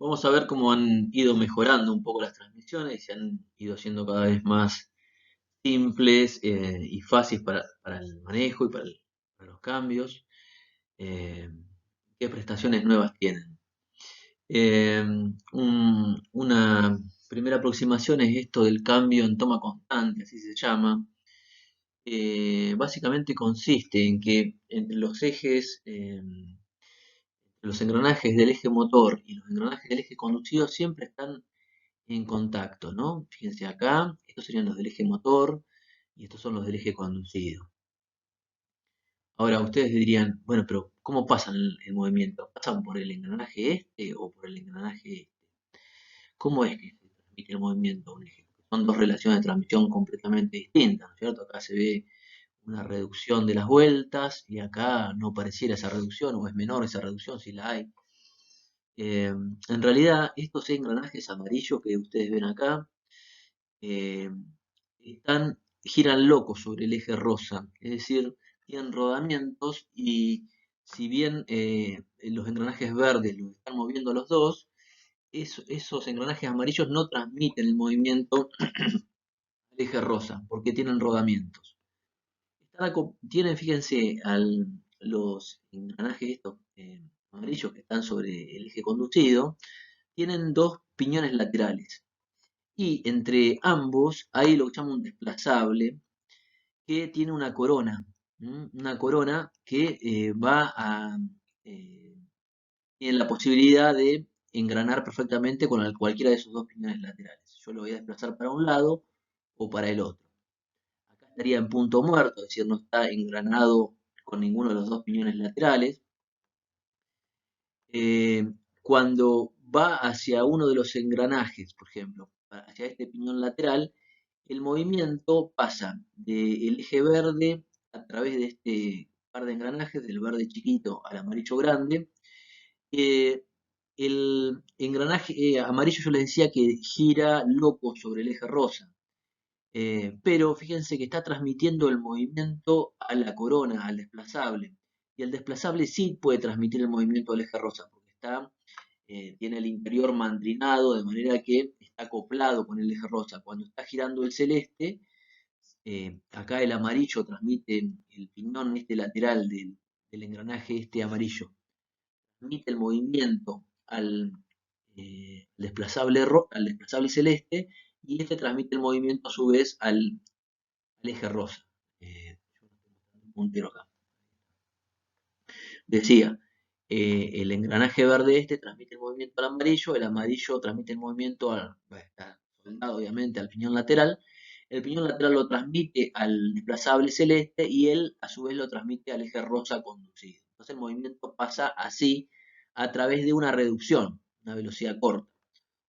Vamos a ver cómo han ido mejorando un poco las transmisiones y se han ido haciendo cada vez más simples y fáciles para el manejo y para los cambios. Eh, ¿Qué prestaciones nuevas tienen? Eh, una primera aproximación es esto del cambio en toma constante, así se llama. Básicamente consiste en que entre los ejes, los engranajes del eje motor y los engranajes del eje conducido siempre están en contacto, ¿no? Fíjense acá, estos serían los del eje motor y estos son los del eje conducido. Ahora ustedes dirían, bueno, pero ¿cómo pasan el movimiento? ¿Pasan por el engranaje este o por el engranaje este? ¿Cómo es que se transmite el movimiento a un eje? Son dos relaciones de transmisión completamente distintas, ¿no es cierto? Acá se ve una reducción de las vueltas y acá no pareciera esa reducción o es menor esa reducción si la hay. En realidad, estos engranajes amarillos que ustedes ven acá eh, giran locos sobre el eje rosa, es decir, tienen rodamientos y si bien los engranajes verdes los están moviendo los dos, esos engranajes amarillos no transmiten el movimiento al eje rosa porque tienen rodamientos. Tienen, fíjense, los engranajes estos amarillos que están sobre el eje conducido, tienen dos piñones laterales. Y entre ambos hay lo que llama un desplazable que tiene una corona. Una corona que eh, tiene la posibilidad de engranar perfectamente con cualquiera de esos dos piñones laterales. Yo lo voy a desplazar para un lado o para el otro. Acá estaría en punto muerto, es decir, no está engranado con ninguno de los dos piñones laterales. Eh, Cuando va hacia uno de los engranajes, por ejemplo, hacia este piñón lateral, el movimiento pasa del eje verde a través de este par de engranajes, del verde chiquito al amarillo grande. Eh, el engranaje amarillo yo les decía que gira loco sobre el eje rosa. Pero fíjense que está transmitiendo el movimiento a la corona, al desplazable. Y el desplazable sí puede transmitir el movimiento al eje rosa, porque tiene el interior mandrinado, de manera que está acoplado con el eje rosa. Cuando está girando el celeste, acá el amarillo transmite el piñón este lateral del engranaje este amarillo, transmite el movimiento al desplazable celeste y este transmite el movimiento a su vez al eje rosa. Yo lo tengo un puntero acá. Decía, el engranaje verde este transmite el movimiento al amarillo, el amarillo transmite el movimiento bueno, está soldado obviamente al piñón lateral, el piñón lateral lo transmite al desplazable celeste y él a su vez lo transmite al eje rosa conducido. Entonces el movimiento pasa así a través de una reducción, una velocidad corta.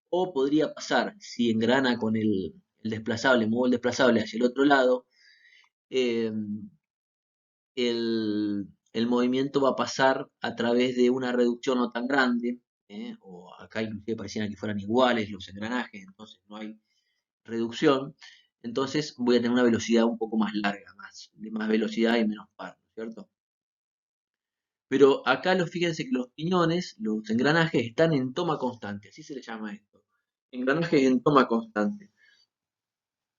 O podría pasar, si engrana con el desplazable, muevo el desplazable hacia el otro lado, eh, el movimiento va a pasar a través de una reducción no tan grande, o acá inclusive parecían que fueran iguales los engranajes, entonces no hay reducción, entonces voy a tener una velocidad un poco más larga, de más velocidad y menos par, ¿no es cierto? Pero acá fíjense que los piñones, los engranajes están en toma constante, así se le llama esto, engranajes en toma constante.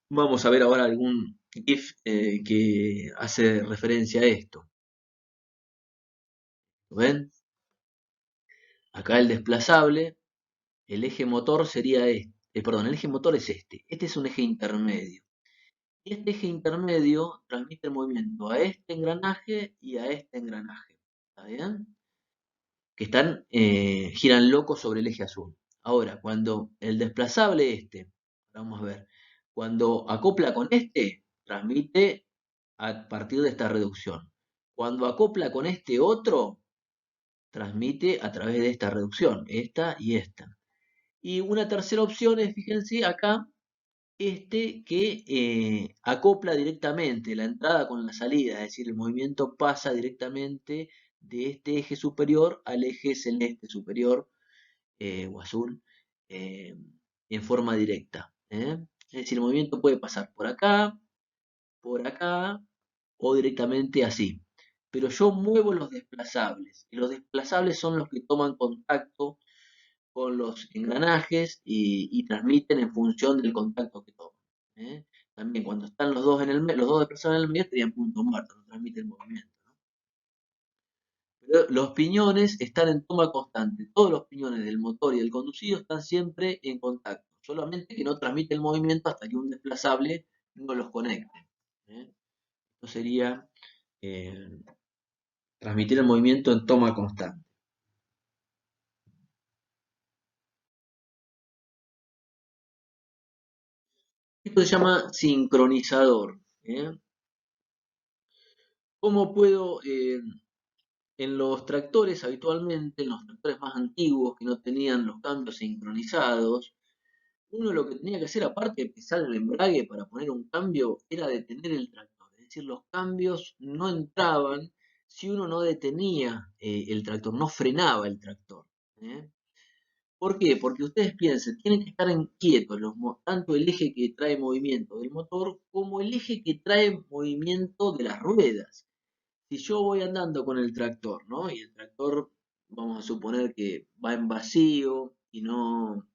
Vamos a ver ahora algún GIF que hace referencia a esto. ¿Lo ven? Acá el desplazable, el eje motor sería este, perdón, el eje motor es este. Este es un eje intermedio. Y este eje intermedio transmite el movimiento a este engranaje y a este engranaje. ¿Está bien? Que giran locos sobre el eje azul. Ahora, cuando el desplazable este, vamos a ver, cuando acopla con este, transmite a partir de esta reducción. Cuando acopla con este otro, transmite a través de esta reducción, esta y esta. Y una tercera opción es, fíjense acá, este que acopla directamente la entrada con la salida, es decir, el movimiento pasa directamente de este eje superior al eje celeste superior o azul eh, en forma directa. Es decir, el movimiento puede pasar por acá o directamente así. Pero yo muevo los desplazables y los desplazables son los que toman contacto con los engranajes y transmiten en función del contacto que toman. ¿Eh? También cuando están los dos los dos desplazados en el medio estarían punto muerto, no transmiten movimiento. ¿No? Pero los piñones están en toma constante. Todos los piñones del motor y del conducido están siempre en contacto, solamente que no transmite el movimiento hasta que un desplazable no los conecte. ¿Eh? Esto sería eh, transmitir el movimiento en toma constante. Esto se llama sincronizador. ¿Eh? ¿Cómo puedo, en los tractores habitualmente, en los tractores más antiguos que no tenían los cambios sincronizados, uno lo que tenía que hacer, aparte de pisar el embrague para poner un cambio, era detener el tractor? Es decir, los cambios no entraban si uno no detenía el tractor, no frenaba el tractor. ¿Eh? ¿Por qué? Porque ustedes piensen, tienen que estar quietos tanto el eje que trae movimiento del motor como el eje que trae movimiento de las ruedas. Si yo voy andando con el tractor, ¿no? Y el tractor, vamos a suponer que va en vacío no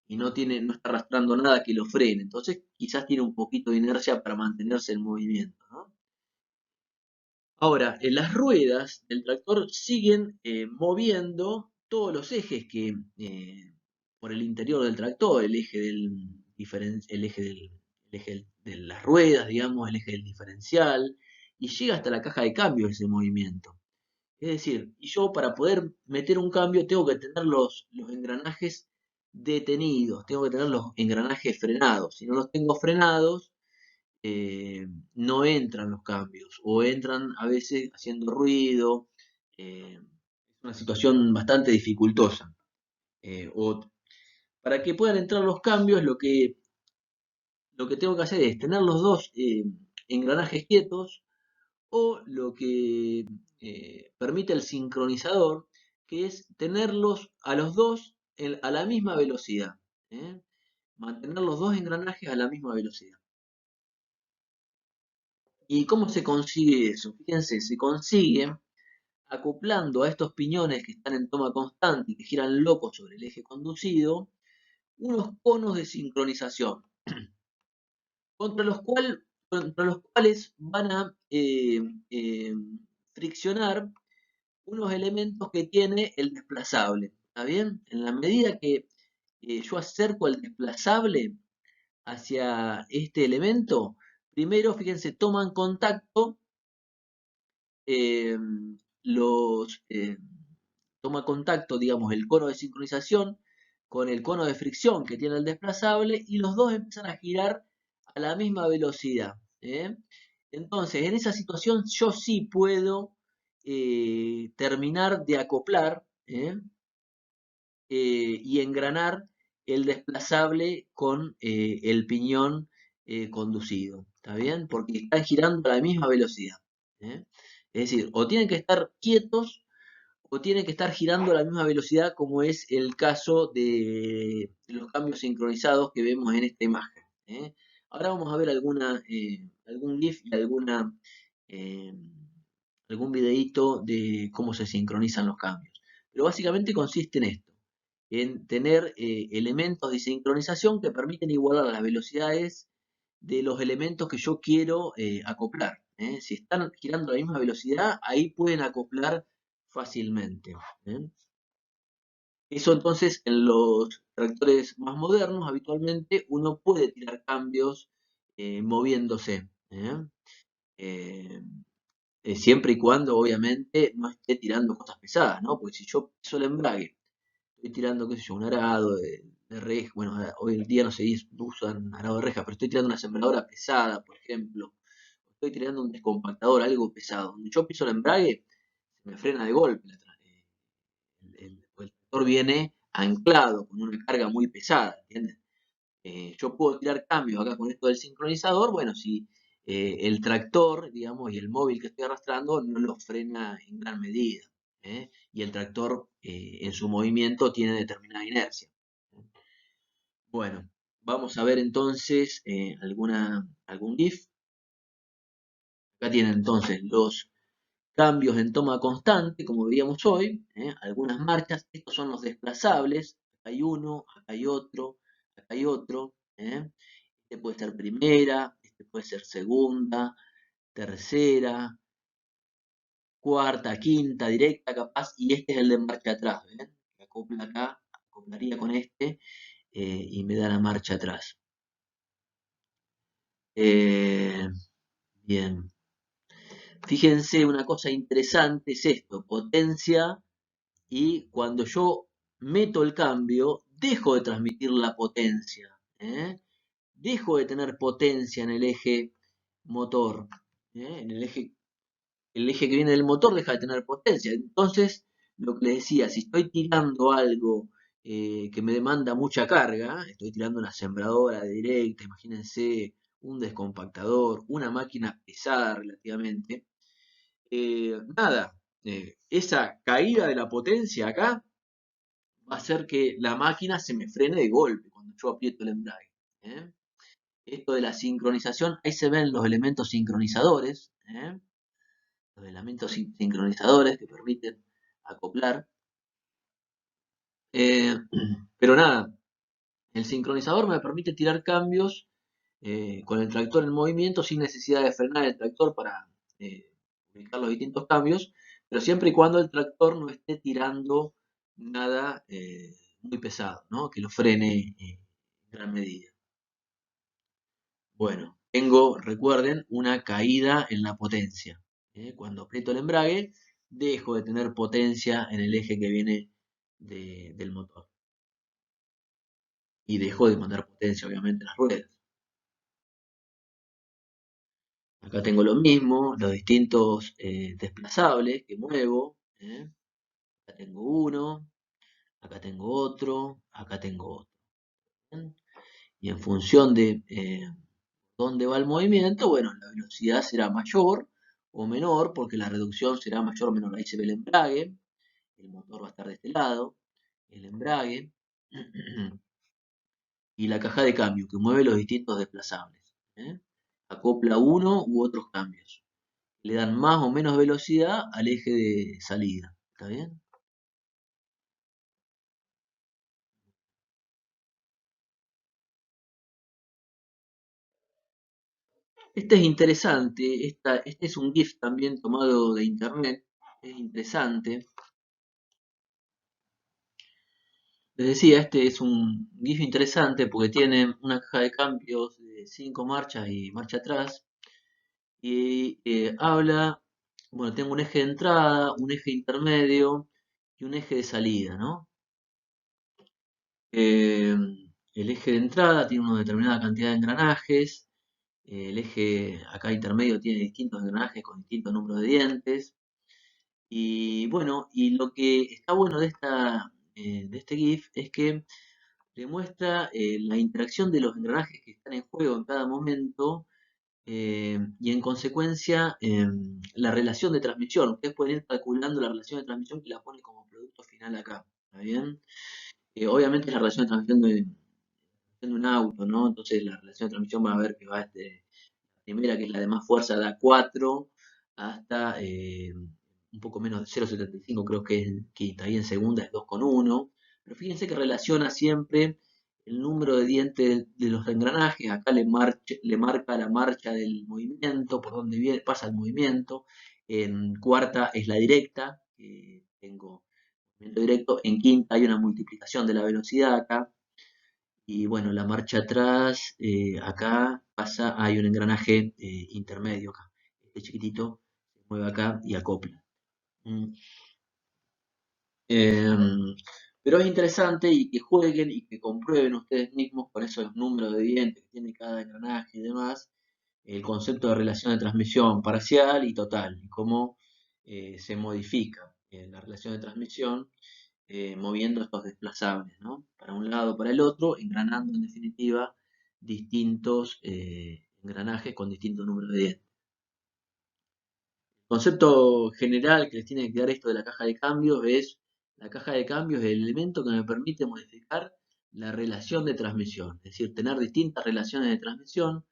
está arrastrando nada que lo frene, entonces quizás tiene un poquito de inercia para mantenerse en movimiento, ¿no? Ahora, en las ruedas del tractor siguen moviendo todos los ejes que por el interior del tractor, el eje de las ruedas, digamos, el eje del diferencial, y llega hasta la caja de cambio ese movimiento. Es decir, y yo para poder meter un cambio tengo que tener los engranajes detenidos, tengo que tener los engranajes frenados. Si no los tengo frenados, no entran los cambios o entran a veces haciendo ruido. Es una situación bastante dificultosa. O para que puedan entrar los cambios, lo que tengo que hacer es tener los dos engranajes quietos o lo que permite el sincronizador, que es tenerlos a los dos a la misma velocidad. ¿Eh? Mantener los dos engranajes a la misma velocidad. ¿Y cómo se consigue eso? Fíjense, se consigue acoplando a estos piñones que están en toma constante y que giran locos sobre el eje conducido, unos conos de sincronización, contra los cuales van a eh, friccionar unos elementos que tiene el desplazable. ¿Está bien? En la medida que yo acerco el desplazable hacia este elemento, primero, fíjense, toman contacto eh, los toma contacto, digamos, el cono de sincronización con el cono de fricción que tiene el desplazable y los dos empiezan a girar a la misma velocidad. ¿Eh? Entonces, en esa situación yo sí puedo terminar de acoplar y engranar el desplazable con el piñón conducido. ¿Está bien? Porque están girando a la misma velocidad. ¿Eh? Es decir, o tienen que estar quietos o tienen que estar girando a la misma velocidad como es el caso de los cambios sincronizados que vemos en esta imagen. ¿Eh? Ahora vamos a ver algún GIF y eh, algún videíto de cómo se sincronizan los cambios. Pero básicamente consiste en esto, en tener elementos de sincronización que permiten igualar las velocidades de los elementos que yo quiero acoplar. Si están girando a la misma velocidad, ahí pueden acoplar fácilmente. ¿Eh? Eso entonces en los tractores más modernos habitualmente uno puede tirar cambios moviéndose. Eh, Siempre y cuando obviamente no esté tirando cosas pesadas, ¿no? Porque si yo piso el embrague, estoy tirando, qué sé yo, un arado de reja, bueno, hoy en día no se usan arado de reja, pero estoy tirando una sembradora pesada, por ejemplo, estoy tirando un descompactador, algo pesado. Donde yo piso el embrague, se me frena de golpe. El tractor viene anclado con una carga muy pesada, ¿entiendes? Yo puedo tirar cambios acá con esto del sincronizador, bueno, si el tractor, digamos, y el móvil que estoy arrastrando no lo frena en gran medida. Y el tractor en su movimiento tiene determinada inercia. Bueno, vamos a ver entonces algún GIF. Acá tienen entonces cambios en toma constante, como veíamos hoy, algunas marchas. Estos son los desplazables. Acá hay uno, acá hay otro, acá hay otro. Este puede ser primera, este puede ser segunda, tercera, cuarta, quinta, directa, capaz, y este es el de marcha atrás, ¿ven? Que acopla acá, acoplaría con este y me da la marcha atrás. Eh, bien, fíjense, una cosa interesante es esto, potencia, y cuando yo meto el cambio, dejo de transmitir la potencia, ¿eh? Dejo de tener potencia en el eje motor, en el eje que viene del motor deja de tener potencia. Entonces, lo que les decía, si estoy tirando algo que me demanda mucha carga, estoy tirando una sembradora de directa, imagínense un descompactador, una máquina pesada relativamente, nada, esa caída de la potencia acá va a hacer que la máquina se me frene de golpe cuando yo aprieto el embrague. ¿eh? Esto de la sincronización, ahí se ven los elementos sincronizadores, los elementos sincronizadores que permiten acoplar. Eh, pero nada, el sincronizador me permite tirar cambios con el tractor en movimiento sin necesidad de frenar el tractor para ubicar los distintos cambios, pero siempre y cuando el tractor no esté tirando nada muy pesado, ¿no? Que lo frene en gran medida. Bueno, tengo, recuerden, una caída en la potencia. Cuando aprieto el embrague, dejo de tener potencia en el eje que viene del motor. Y dejo de mandar potencia, obviamente, a las ruedas. Acá tengo lo mismo, los distintos desplazables que muevo. Acá tengo uno, acá tengo otro, acá tengo otro. ¿bien? Y en función de dónde va el movimiento, bueno, la velocidad será mayor o menor, porque la reducción será mayor o menor. Ahí se ve el embrague, el motor va a estar de este lado, el embrague y la caja de cambio que mueve los distintos desplazables. ¿eh? Acopla uno u otros cambios. Le dan más o menos velocidad al eje de salida. ¿Está bien? Este es interesante, este es un GIF también tomado de internet, es interesante. Les decía, este es un GIF interesante porque tiene una caja de cambios de 5 marchas y marcha atrás. Y habla, bueno, tengo un eje de entrada, un eje intermedio y un eje de salida, ¿no? Eh, el eje de entrada tiene una determinada cantidad de engranajes, el eje acá intermedio tiene distintos engranajes con distintos números de dientes. Y bueno, y lo que está bueno de este GIF es que demuestra la interacción de los engranajes que están en juego en cada momento y en consecuencia la relación de transmisión. Ustedes pueden ir calculando la relación de transmisión que la pone como producto final acá. ¿Está bien? Obviamente es la relación de transmisión de un auto, ¿no? Entonces la relación de transmisión va a ver que va desde la primera, que es la de más fuerza, da 4 hasta un poco menos de 0,75, creo que es quinta, y en segunda es 2,1. Pero fíjense que relaciona siempre el número de dientes de los engranajes, acá le marca la marcha del movimiento, por donde pasa el movimiento. En cuarta es la directa, tengo movimiento directo. En quinta hay una multiplicación de la velocidad acá. Y bueno, la marcha atrás, acá pasa, hay un engranaje intermedio acá. Este chiquitito se mueve acá y acopla. Mm. Em, pero es interesante y que jueguen y que comprueben ustedes mismos con esos números de dientes que tiene cada engranaje y demás, el concepto de relación de transmisión parcial y total, y cómo se modifica la relación de transmisión moviendo estos desplazables, ¿no? Para un lado, para el otro, engranando en definitiva distintos engranajes con distintos números de dientes. El concepto general que les tiene que quedar esto de la caja de cambios es: la caja de cambios es el elemento que me permite modificar la relación de transmisión, es decir, tener distintas relaciones de transmisión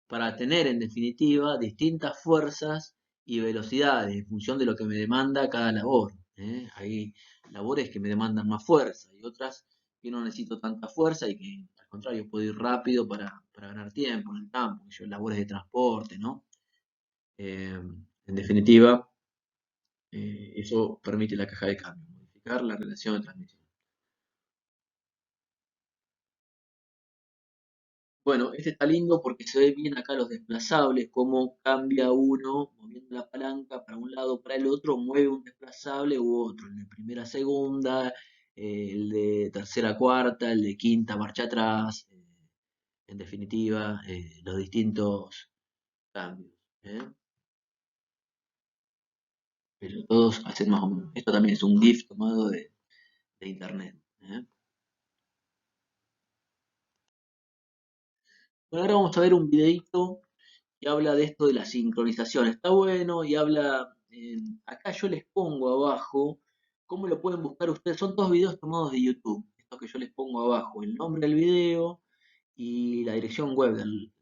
para tener en definitiva distintas fuerzas y velocidades en función de lo que me demanda cada labor. Hay labores que me demandan más fuerza y otras que no necesito tanta fuerza y que al contrario puedo ir rápido para ganar tiempo en el campo, yo labores de transporte, ¿no? En definitiva, eso permite la caja de cambio, modificar la relación de transmisión. Bueno, este está lindo porque se ve bien acá los desplazables, cómo cambia uno moviendo la palanca para un lado, para el otro, mueve un desplazable u otro, el de primera a segunda, el de tercera a cuarta, el de quinta marcha atrás, en definitiva, los distintos cambios. ¿eh? Pero todos hacen más o menos. Esto también es un GIF tomado de internet. Bueno, ahora vamos a ver un videito que habla de esto de la sincronización. Está bueno y habla, acá yo les pongo abajo, ¿cómo lo pueden buscar ustedes? Son todos videos tomados de YouTube, estos que yo les pongo abajo, el nombre del video y la dirección web del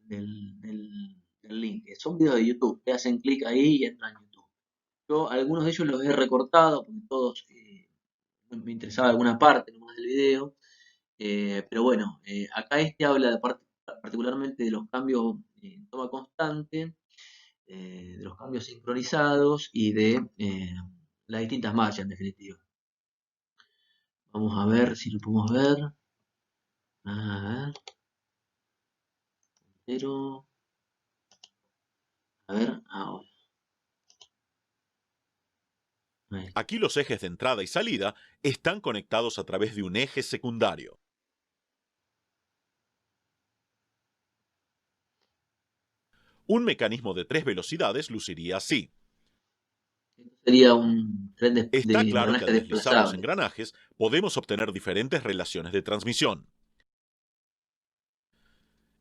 link. Son videos de YouTube, que hacen clic ahí y entran a YouTube. Yo algunos de ellos los he recortado porque todos me interesaba alguna parte nomás del video. Pero bueno, acá este habla particularmente de los cambios en toma constante, de los cambios sincronizados y de las distintas marchas en definitiva. Vamos a ver si lo podemos ver. A ver, pero, a ver, ahora. Ahí está. Aquí los ejes de entrada y salida están conectados a través de un eje secundario. Un mecanismo de 3 velocidades luciría así. Esto sería un tren de Está claro que engranaje al deslizar los desplazable. engranajes podemos obtener diferentes relaciones de transmisión.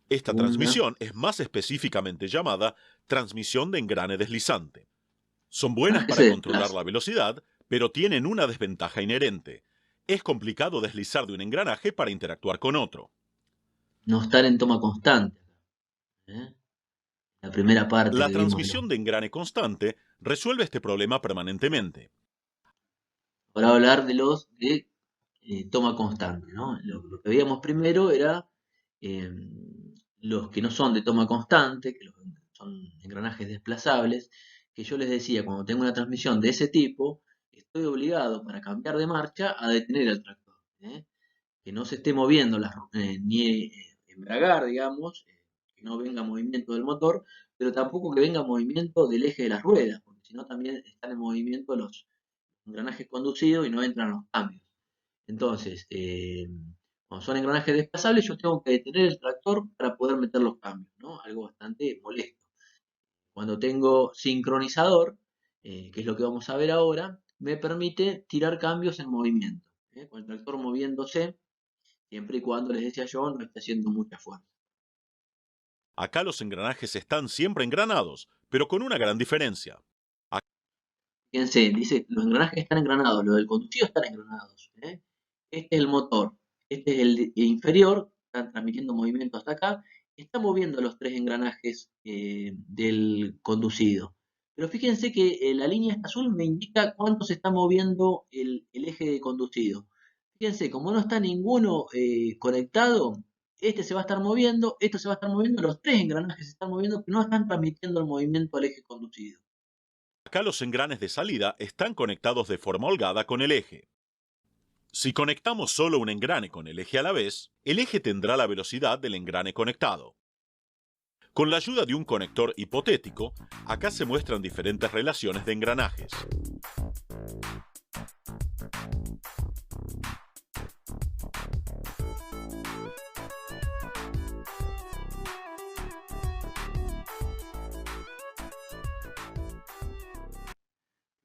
Esta Segunda. transmisión es más específicamente llamada transmisión de engrane deslizante. Son buenas Engranaje para se controlar desplaza. la velocidad, pero tienen una desventaja inherente. Es complicado deslizar de un engranaje para interactuar con otro. No estar en toma constante. ¿eh? La primera parte La que vimos de los. transmisión de engrane constante resuelve este problema permanentemente. Ahora hablar de los de toma constante, ¿no? Lo que veíamos primero era eh, los que no son de toma constante, que son engranajes desplazables, que yo les decía, cuando tengo una transmisión de ese tipo, estoy obligado para cambiar de marcha a detener el tractor, que no se esté moviendo ni embragar, digamos, que no venga movimiento del motor, pero tampoco que venga movimiento del eje de las ruedas, porque si no también están en movimiento los engranajes conducidos y no entran los cambios. Entonces, cuando son engranajes desplazables, yo tengo que detener el tractor para poder meter los cambios, ¿no? Algo bastante molesto. Cuando tengo sincronizador, que es lo que vamos a ver ahora, me permite tirar cambios en movimiento, con el tractor moviéndose, siempre y cuando, les decía yo, no esté haciendo mucha fuerza. Acá los engranajes están siempre engranados, pero con una gran diferencia. Fíjense, dice, los engranajes están engranados, los del conducido están engranados. Este es el motor, este es el inferior, está transmitiendo movimiento hasta acá, está moviendo los tres engranajes del conducido. Pero fíjense que la línea esta azul me indica cuánto se está moviendo el eje de conducido. Fíjense, como no está ninguno conectado, este se va a estar moviendo, esto se va a estar moviendo, los tres engranajes se están moviendo, pero no están transmitiendo el movimiento al eje conducido. Acá los engranes de salida están conectados de forma holgada con el eje. Si conectamos solo un engrane con el eje a la vez, el eje tendrá la velocidad del engrane conectado. Con la ayuda de un conector hipotético, acá se muestran diferentes relaciones de engranajes.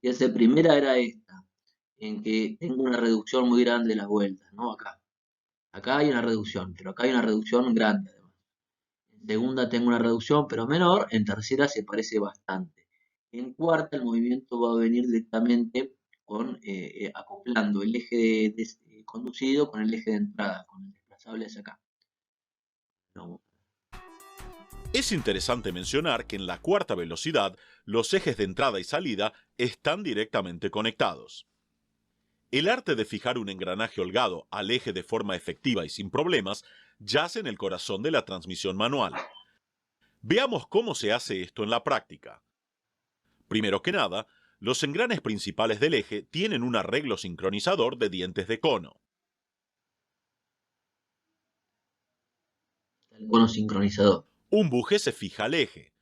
Y esa primera era esta, en que tengo una reducción muy grande de las vueltas, ¿no? Acá. Acá hay una reducción, pero acá hay una reducción grande además. En segunda tengo una reducción, pero menor. En tercera se parece bastante. En cuarta el movimiento va a venir directamente acoplando el eje conducido con el eje de entrada, con el desplazable hacia acá. No. Es interesante mencionar que en la cuarta velocidad, los ejes de entrada y salida están directamente conectados. El arte de fijar un engranaje holgado al eje de forma efectiva y sin problemas yace en el corazón de la transmisión manual. Veamos cómo se hace esto en la práctica. Primero que nada, los engranes principales del eje tienen un arreglo sincronizador de dientes de cono. El cono sincronizador. Un buje se fija al eje.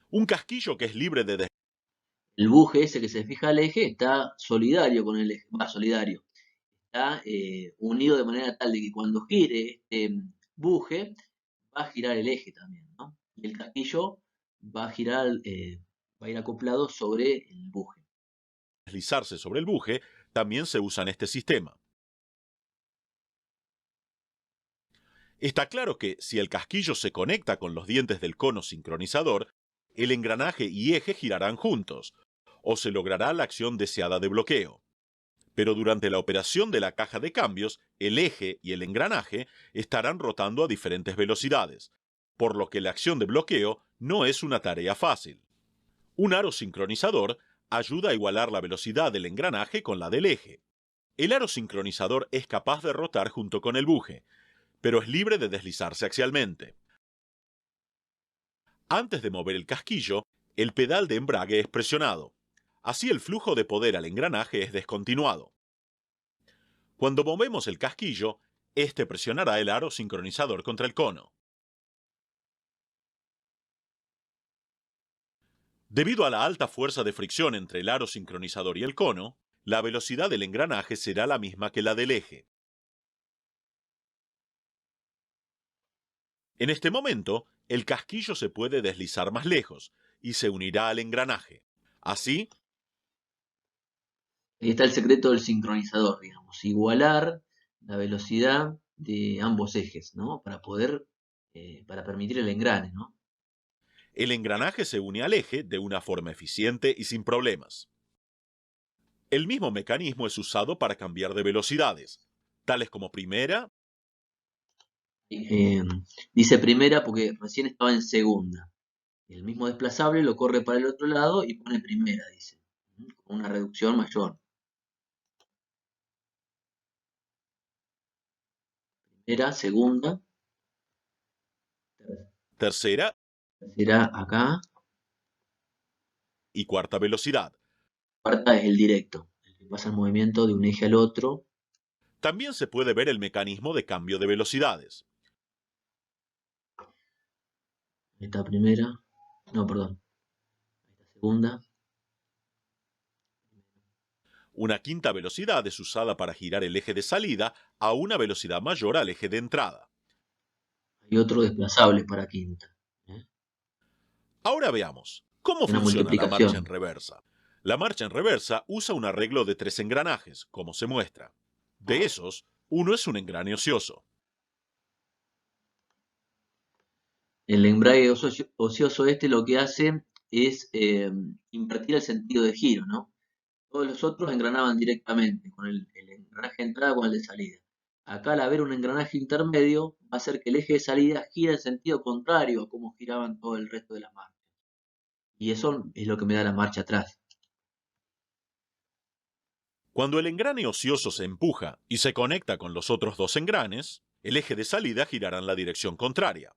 Un casquillo que es libre de El buje ese que se fija al eje está solidario con el eje, va solidario. Está unido de manera tal de que cuando gire este buje, va a girar el eje también, ¿no? Y el casquillo va a girar, va a ir acoplado sobre el buje. deslizarse sobre el buje también se usa en este sistema. Está claro que si el casquillo se conecta con los dientes del cono sincronizador, el engranaje y eje girarán juntos, o se logrará la acción deseada de bloqueo. Pero durante la operación de la caja de cambios, el eje y el engranaje estarán rotando a diferentes velocidades, por lo que la acción de bloqueo no es una tarea fácil. Un aro sincronizador ayuda a igualar la velocidad del engranaje con la del eje. El aro sincronizador es capaz de rotar junto con el buje, pero es libre de deslizarse axialmente. Antes de mover el casquillo, el pedal de embrague es presionado. Así el flujo de poder al engranaje es descontinuado. Cuando movemos el casquillo, este presionará el aro sincronizador contra el cono. Debido a la alta fuerza de fricción entre el aro sincronizador y el cono, la velocidad del engranaje será la misma que la del eje. En este momento, el casquillo se puede deslizar más lejos y se unirá al engranaje. Así, Ahí está el secreto del sincronizador, digamos, igualar la velocidad de ambos ejes, ¿no? Para poder, para permitir el engrane, ¿no? el engranaje se une al eje de una forma eficiente y sin problemas. El mismo mecanismo es usado para cambiar de velocidades, tales como primera, Eh, Dice primera porque recién estaba en segunda. El mismo desplazable lo corre para el otro lado y pone primera, dice, con una reducción mayor. Primera, segunda, tercera tercera acá, y cuarta velocidad. cuarta es el directo, el que pasa el movimiento de un eje al otro. También se puede ver el mecanismo de cambio de velocidades. Esta primera, no, perdón, esta segunda. Una quinta velocidad es usada para girar el eje de salida a una velocidad mayor al eje de entrada. Hay otro desplazable para quinta. ¿Eh? Ahora veamos, ¿cómo Una funciona la marcha en multiplicación. reversa? La marcha en reversa usa un arreglo de 3 engranajes, como se muestra. De esos, uno es un engrane ocioso. El embrague ocioso este lo que hace es invertir el sentido de giro, ¿no? Todos los otros engranaban directamente con el engranaje de entrada con el de salida. Acá al haber un engranaje intermedio va a hacer que el eje de salida gire en sentido contrario a como giraban todo el resto de las marchas. Y eso es lo que me da la marcha atrás. Cuando el engrane ocioso se empuja y se conecta con los otros dos engranes, el eje de salida girará en la dirección contraria.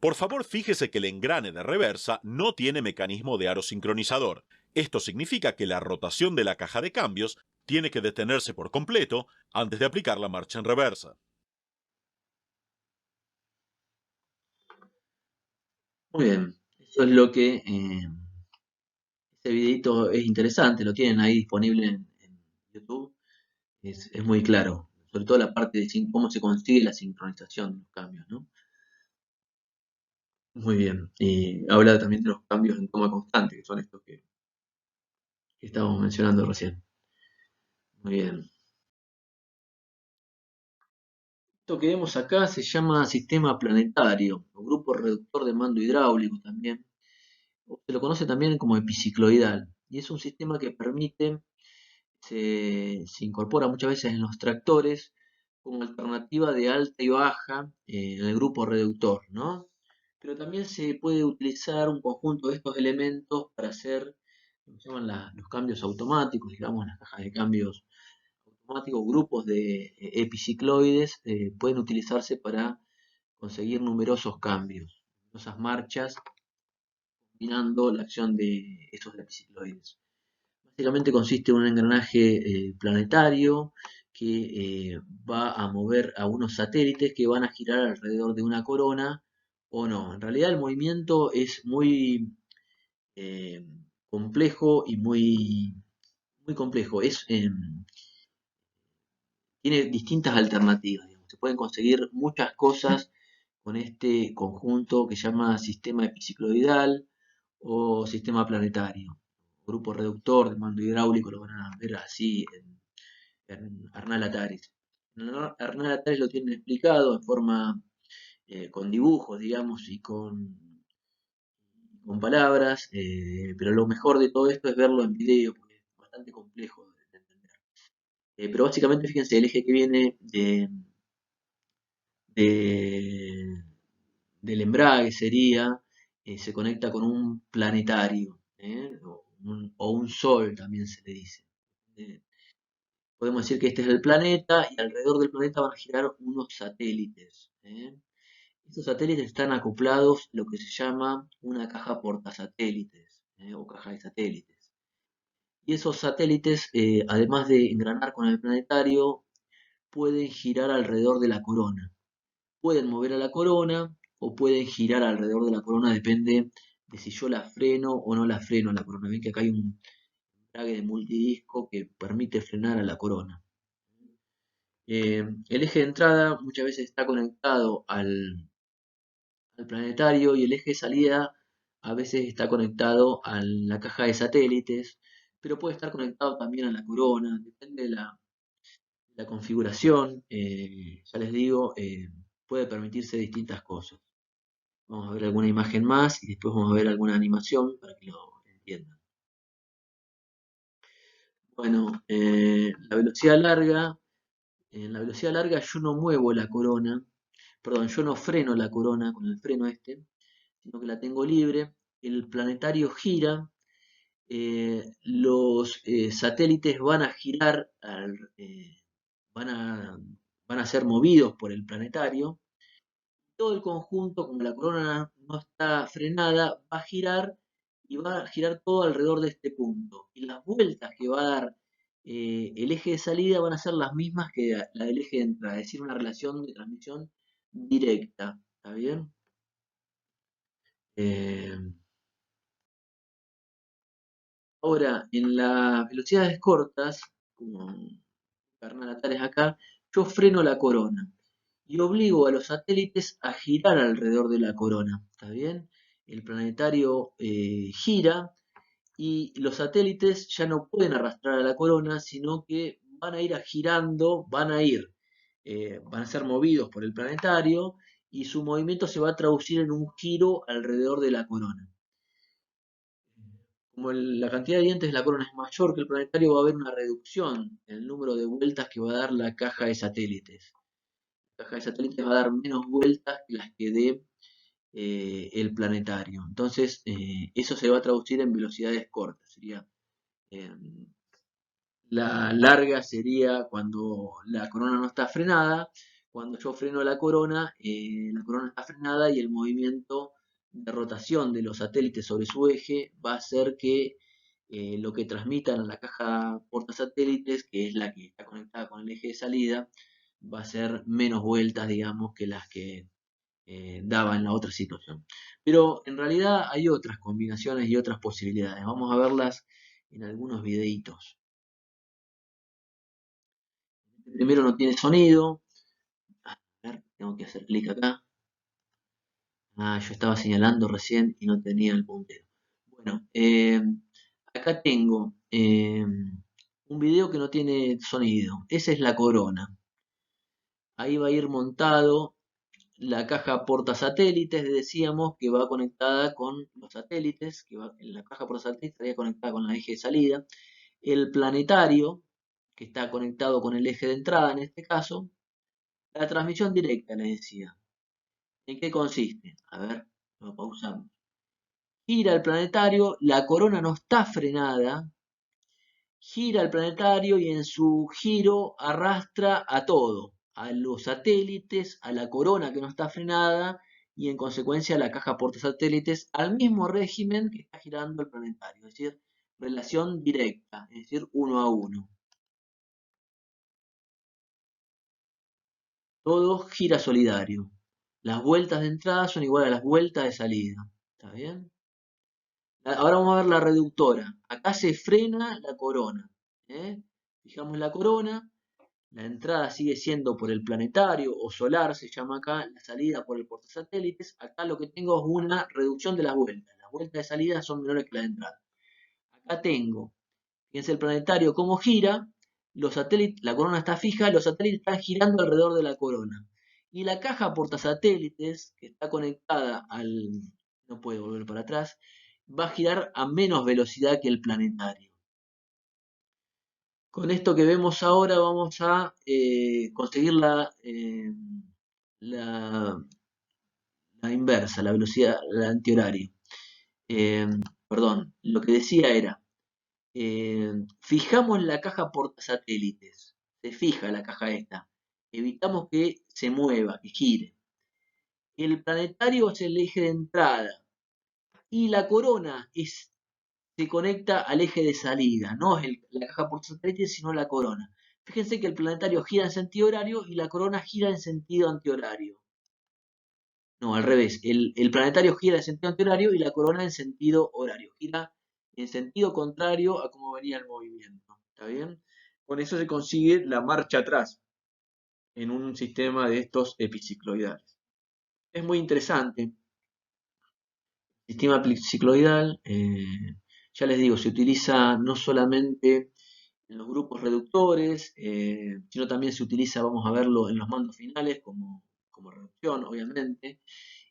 Por favor, fíjese que el engrane de reversa no tiene mecanismo de aro sincronizador. Esto significa que la rotación de la caja de cambios tiene que detenerse por completo antes de aplicar la marcha en reversa. Muy bien, eso es lo que este videito es interesante, lo tienen ahí disponible en YouTube, es muy claro, sobre todo la parte de cómo se consigue la sincronización de los cambios, ¿no? Muy bien, y habla también de los cambios en toma constante, que son estos que estábamos mencionando recién. Muy bien. Esto que vemos acá se llama sistema planetario, o grupo reductor de mando hidráulico también, o se lo conoce también como epicicloidal, y es un sistema que permite se incorpora muchas veces en los tractores como alternativa de alta y baja en el grupo reductor, ¿no? Pero también se puede utilizar un conjunto de estos elementos para hacer lo que se llaman los cambios automáticos, digamos, las cajas de cambios automáticos, grupos de epicicloides pueden utilizarse para conseguir numerosos cambios, numerosas marchas, combinando la acción de estos epicicloides. Básicamente consiste en un engranaje planetario que va a mover a unos satélites que van a girar alrededor de una corona o no. En realidad el movimiento es muy eh, complejo y muy complejo. Tiene distintas alternativas, digamos. Se pueden conseguir muchas cosas con este conjunto que se llama sistema epicicloidal o sistema planetario. Grupo reductor de mando hidráulico lo van a ver así en Arnal Atares. En Arnal Atares lo tienen explicado en forma con dibujos, digamos, y con palabras, pero lo mejor de todo esto es verlo en video, porque es bastante complejo de entender. Pero básicamente, fíjense, el eje que viene de- del embrague sería, se conecta con un planetario, o un sol también se le dice. Eh, Podemos decir que este es el planeta y alrededor del planeta van a girar unos satélites. Estos satélites están acoplados a lo que se llama una caja portasatélites, o caja de satélites. Y esos satélites, además de engranar con el planetario, pueden girar alrededor de la corona. Pueden mover a la corona o pueden girar alrededor de la corona, depende de si yo la freno o no la freno a la corona. Ven que acá hay un embrague de multidisco que permite frenar a la corona. El eje de entrada muchas veces está conectado al planetario y el eje de salida a veces está conectado a la caja de satélites, pero puede estar conectado también a la corona, depende de la configuración. Ya les digo, puede permitirse distintas cosas. Vamos a ver alguna imagen más y después vamos a ver alguna animación para que lo entiendan. Bueno, en la velocidad larga yo no muevo la corona, perdón, yo no freno la corona con el freno este, sino que la tengo libre. El planetario gira, los satélites van a girar, van a, van a ser movidos por el planetario. Todo el conjunto, como la corona no está frenada, va a girar y va a girar todo alrededor de este punto. Y las vueltas que va a dar el eje de salida van a ser las mismas que la del eje de entrada, es decir, una relación de transmisión directa. ¿Está bien? Eh, Ahora, en las velocidades cortas, como Natales acá, yo freno la corona y obligo a los satélites a girar alrededor de la corona. ¿Está bien? El planetario gira y los satélites ya no pueden arrastrar a la corona, sino que van a ir girando, van a ser movidos por el planetario y su movimiento se va a traducir en un giro alrededor de la corona. Como la cantidad de dientes de la corona es mayor que el planetario, va a haber una reducción en el número de vueltas que va a dar la caja de satélites. La caja de satélites va a dar menos vueltas que las que dé el planetario. Entonces, eso se va a traducir en velocidades cortas. Sería eh, la larga sería cuando la corona no está frenada. Cuando yo freno la corona está frenada y el movimiento de rotación de los satélites sobre su eje va a hacer que lo que transmitan a la caja portasatélites, que es la que está conectada con el eje de salida, va a ser menos vueltas, digamos, que las que daba en la otra situación. Pero en realidad hay otras combinaciones y otras posibilidades. Vamos a verlas en algunos videitos. Primero no tiene sonido. A ver, tengo que hacer clic acá. Ah, yo estaba señalando recién y no tenía el puntero. Bueno, acá tengo un video que no tiene sonido. Esa es la corona. Ahí va a ir montado la caja portasatélites, decíamos, que va conectada con los satélites, la caja portasatélites estaría conectada con la eje de salida. El planetario, que está conectado con el eje de entrada en este caso. La transmisión directa, les decía. ¿En qué consiste? A ver, lo pausamos. Gira el planetario, la corona no está frenada, gira el planetario y en su giro arrastra a todo, a los satélites, a la corona que no está frenada y en consecuencia a la caja portasatélites al mismo régimen que está girando el planetario, es decir, relación directa, es decir, uno a uno. Todo gira solidario. Las vueltas de entrada son iguales a las vueltas de salida. ¿Está bien? Ahora vamos a ver la reductora. Acá se frena la corona. ¿Eh? Fijamos la corona. La entrada sigue siendo por el planetario o solar, se llama acá. La salida por el portasatélites. Acá lo que tengo es una reducción de las vueltas. Las vueltas de salida son menores que las de entrada. Acá tengo, fíjense el planetario cómo gira. Los satélites, la corona está fija, los satélites están girando alrededor de la corona. Y la caja portasatélites, que está conectada al... no puede volver para atrás, va a girar a menos velocidad que el planetario. Con esto que vemos ahora vamos a conseguir la, la inversa, la velocidad, el antihorario. Eh, Perdón, lo que decía era, fijamos la caja portasatélites, se fija la caja esta, evitamos que se mueva, que gire. El planetario es el eje de entrada y la corona se conecta al eje de salida, no es la caja portasatélites, sino la corona. Fíjense que el planetario gira en sentido horario y la corona gira en sentido antihorario. No, al revés. El planetario gira en sentido antihorario y la corona en sentido horario. Gira en sentido contrario a cómo venía el movimiento. ¿Está bien? Con eso se consigue la marcha atrás en un sistema de estos epicicloidales. Es muy interesante. El sistema epicicloidal, ya les digo, se utiliza no solamente en los grupos reductores, sino también se utiliza, vamos a verlo, en los mandos finales como reducción, obviamente,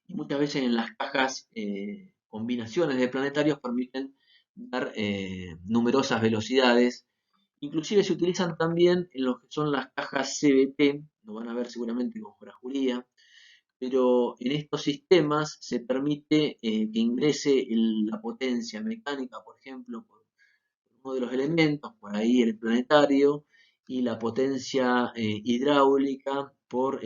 y muchas veces en las cajas combinaciones de planetarios permiten dar numerosas velocidades. Inclusive se utilizan también en lo que son las cajas CBT, lo van a ver seguramente con Jorajuría, pero en estos sistemas se permite que ingrese la potencia mecánica, por ejemplo, por uno de los elementos, por ahí el planetario, y la potencia hidráulica por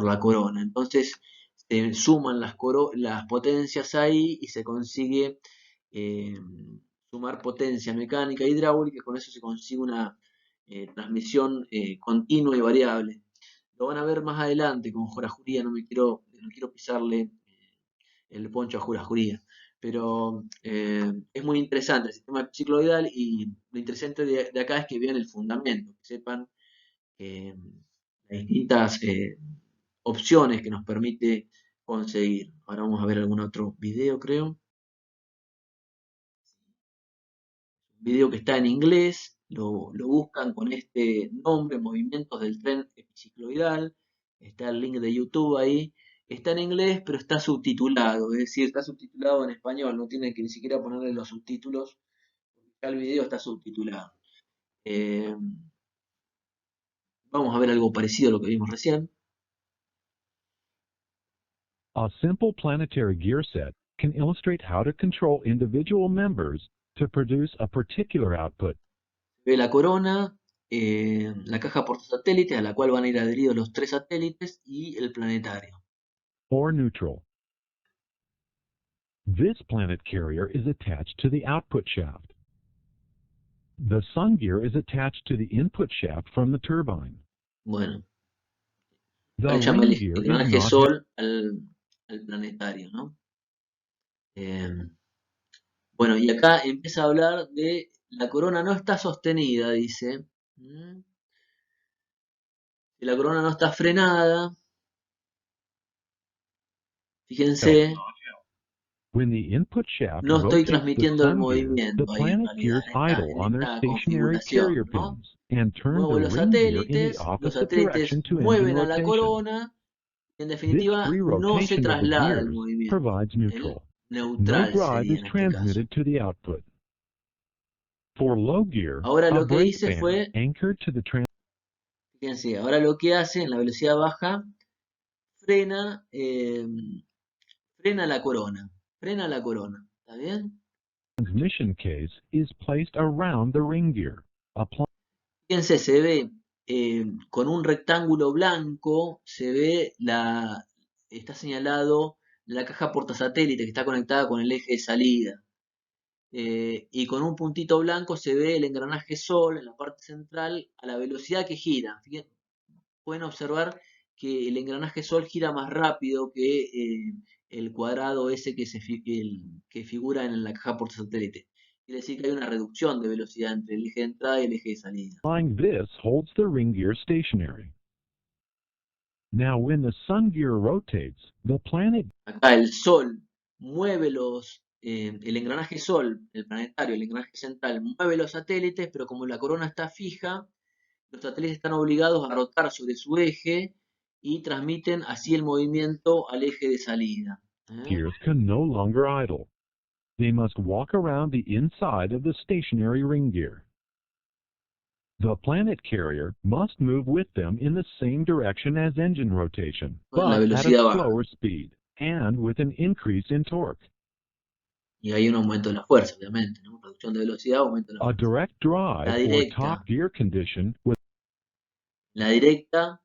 la corona. Entonces se suman las potencias ahí y se consigue eh, sumar potencia mecánica e hidráulica, y con eso se consigue una transmisión continua y variable. Lo van a ver más adelante con Jorajuría, no quiero pisarle el poncho a Jorajuría. Pero es muy interesante el sistema cicloidal y lo interesante de acá es que vean el fundamento, que sepan las distintas opciones que nos permite conseguir. Ahora vamos a ver algún otro video, creo. Un video que está en inglés, lo buscan con este nombre, Movimientos del Tren Epicicloidal. Está el link de YouTube ahí. Está en inglés, pero está subtitulado, es decir, está subtitulado en español, no tienen que ni siquiera ponerle los subtítulos, ya el video está subtitulado. Eh, Vamos a ver algo parecido a lo que vimos recién. A simple planetary gear set can illustrate how to control individual members to produce a particular output. Ve la corona, la caja portasatélite a la cual van a ir adheridos los 3 satélites y el planetario. Or neutral. This planet carrier is attached to the output shaft. The sun gear is attached to the input shaft from the turbine. Bueno, The acá llama ring el gear is engranaje not Sol al planetario, ¿no? Bueno, y acá empieza a hablar de la corona no está sostenida, dice. Que la corona no está frenada. Fíjense, When the input shaft no estoy rotates the transmitiendo el sun gear, the movimiento ahí en planet realidad, gears idle on en their esta stationary configuración, carrier ¿no? pins and turn Muevo the los ring gear in the satélites direction to engine mueven a la rotation. corona y en This definitiva free no se rotation of the traslada el gears movimiento. provides El neutral. No neutral drive sería is en este caso. transmitted to the output. For low gear, Ahora a lo que brake hice band fue, anchored to the fíjense, ahora lo que hace en la velocidad baja, frena, frena la corona, ¿está bien? transmission case is placed around the ring gear. Apply Fíjense, se ve con un rectángulo blanco, está señalado la caja portasatélite que está conectada con el eje de salida. Y con un puntito blanco se ve el engranaje Sol en la parte central a la velocidad que gira. Fíjense, pueden observar que el engranaje Sol gira más rápido que el cuadrado ese que figura en la caja portasatélite. Quiere decir que hay una reducción de velocidad entre el eje de entrada y el eje de salida. Applying this holds the ring gear stationary. Now when the sun gear rotates, the planet Acá el Sol mueve el engranaje Sol, el planetario, el engranaje central, mueve los satélites, pero como la corona está fija, los satélites están obligados a rotar sobre su eje y transmiten así el movimiento al eje de salida. gears can no longer idle. They must walk around the inside of the stationary ring gear. The planet carrier must move with them in the same direction as engine rotation, Con la but at a velocidad baja. slower speed and with an increase in torque. Y hay un aumento de la fuerza, obviamente, ¿no? Reducción de velocidad, aumento de la A fuerza. direct drive La or directa. top gear condition with La directa,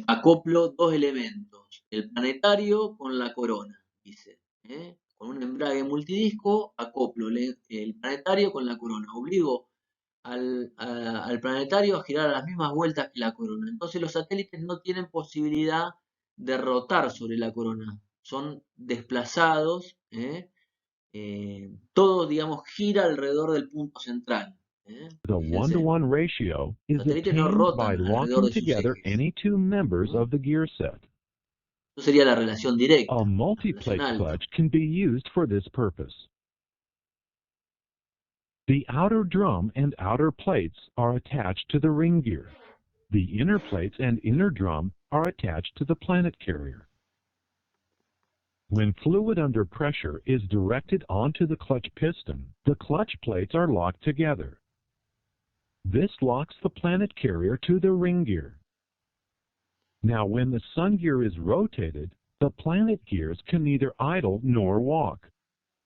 acoplo dos elementos, el planetario con la corona, dice. Con un embrague multidisco, acoplo el planetario con la corona. Obligo al planetario a girar a las mismas vueltas que la corona. Entonces los satélites no tienen posibilidad de rotar sobre la corona. Son desplazados. Todo, digamos, gira alrededor del punto central. the Fíjense, one-to-one ratio is los satélites no obtained by rotan alrededor locking de sus together ejes. any two members of the gear set. Eso sería la relación directa, A la relación multi-plate alta. clutch can be used for this purpose. The outer drum and outer plates are attached to the ring gear. The inner plates and inner drum are attached to the planet carrier. When fluid under pressure is directed onto the clutch piston, the clutch plates are locked together. This locks the planet carrier to the ring gear. Now when the sun gear is rotated, the planet gears can neither idle nor walk.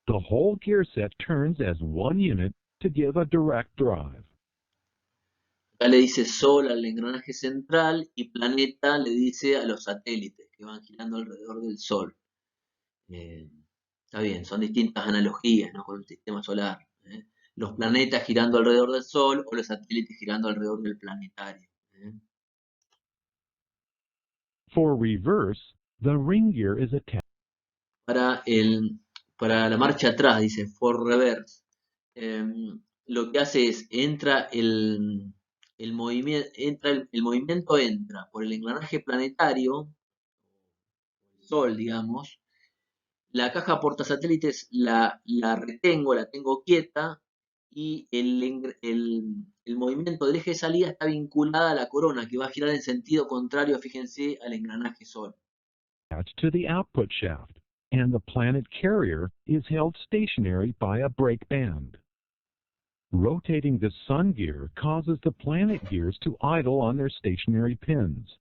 The whole gear set turns as one unit to give a direct drive. Acá le dice Sol al engranaje central y planeta le dice a los satélites que van girando alrededor del Sol. Está bien, son distintas analogías, ¿no? Con el sistema solar. Los planetas girando alrededor del Sol o los satélites girando alrededor del planetario. For reverse, the ring gear is attached. Para la marcha atrás, dice for reverse. Lo que hace es, el movimiento entra por el engranaje planetario, el Sol, digamos. La caja portasatélites la retengo, la tengo quieta y el movimiento del eje de salida está vinculada a la corona que va a girar en sentido contrario, fíjense, al engranaje Sol. Attached to the output shaft, and the planet carrier is held stationary by a brake band. Rotating the sun gear causes the planet gears to idle on their stationary pins.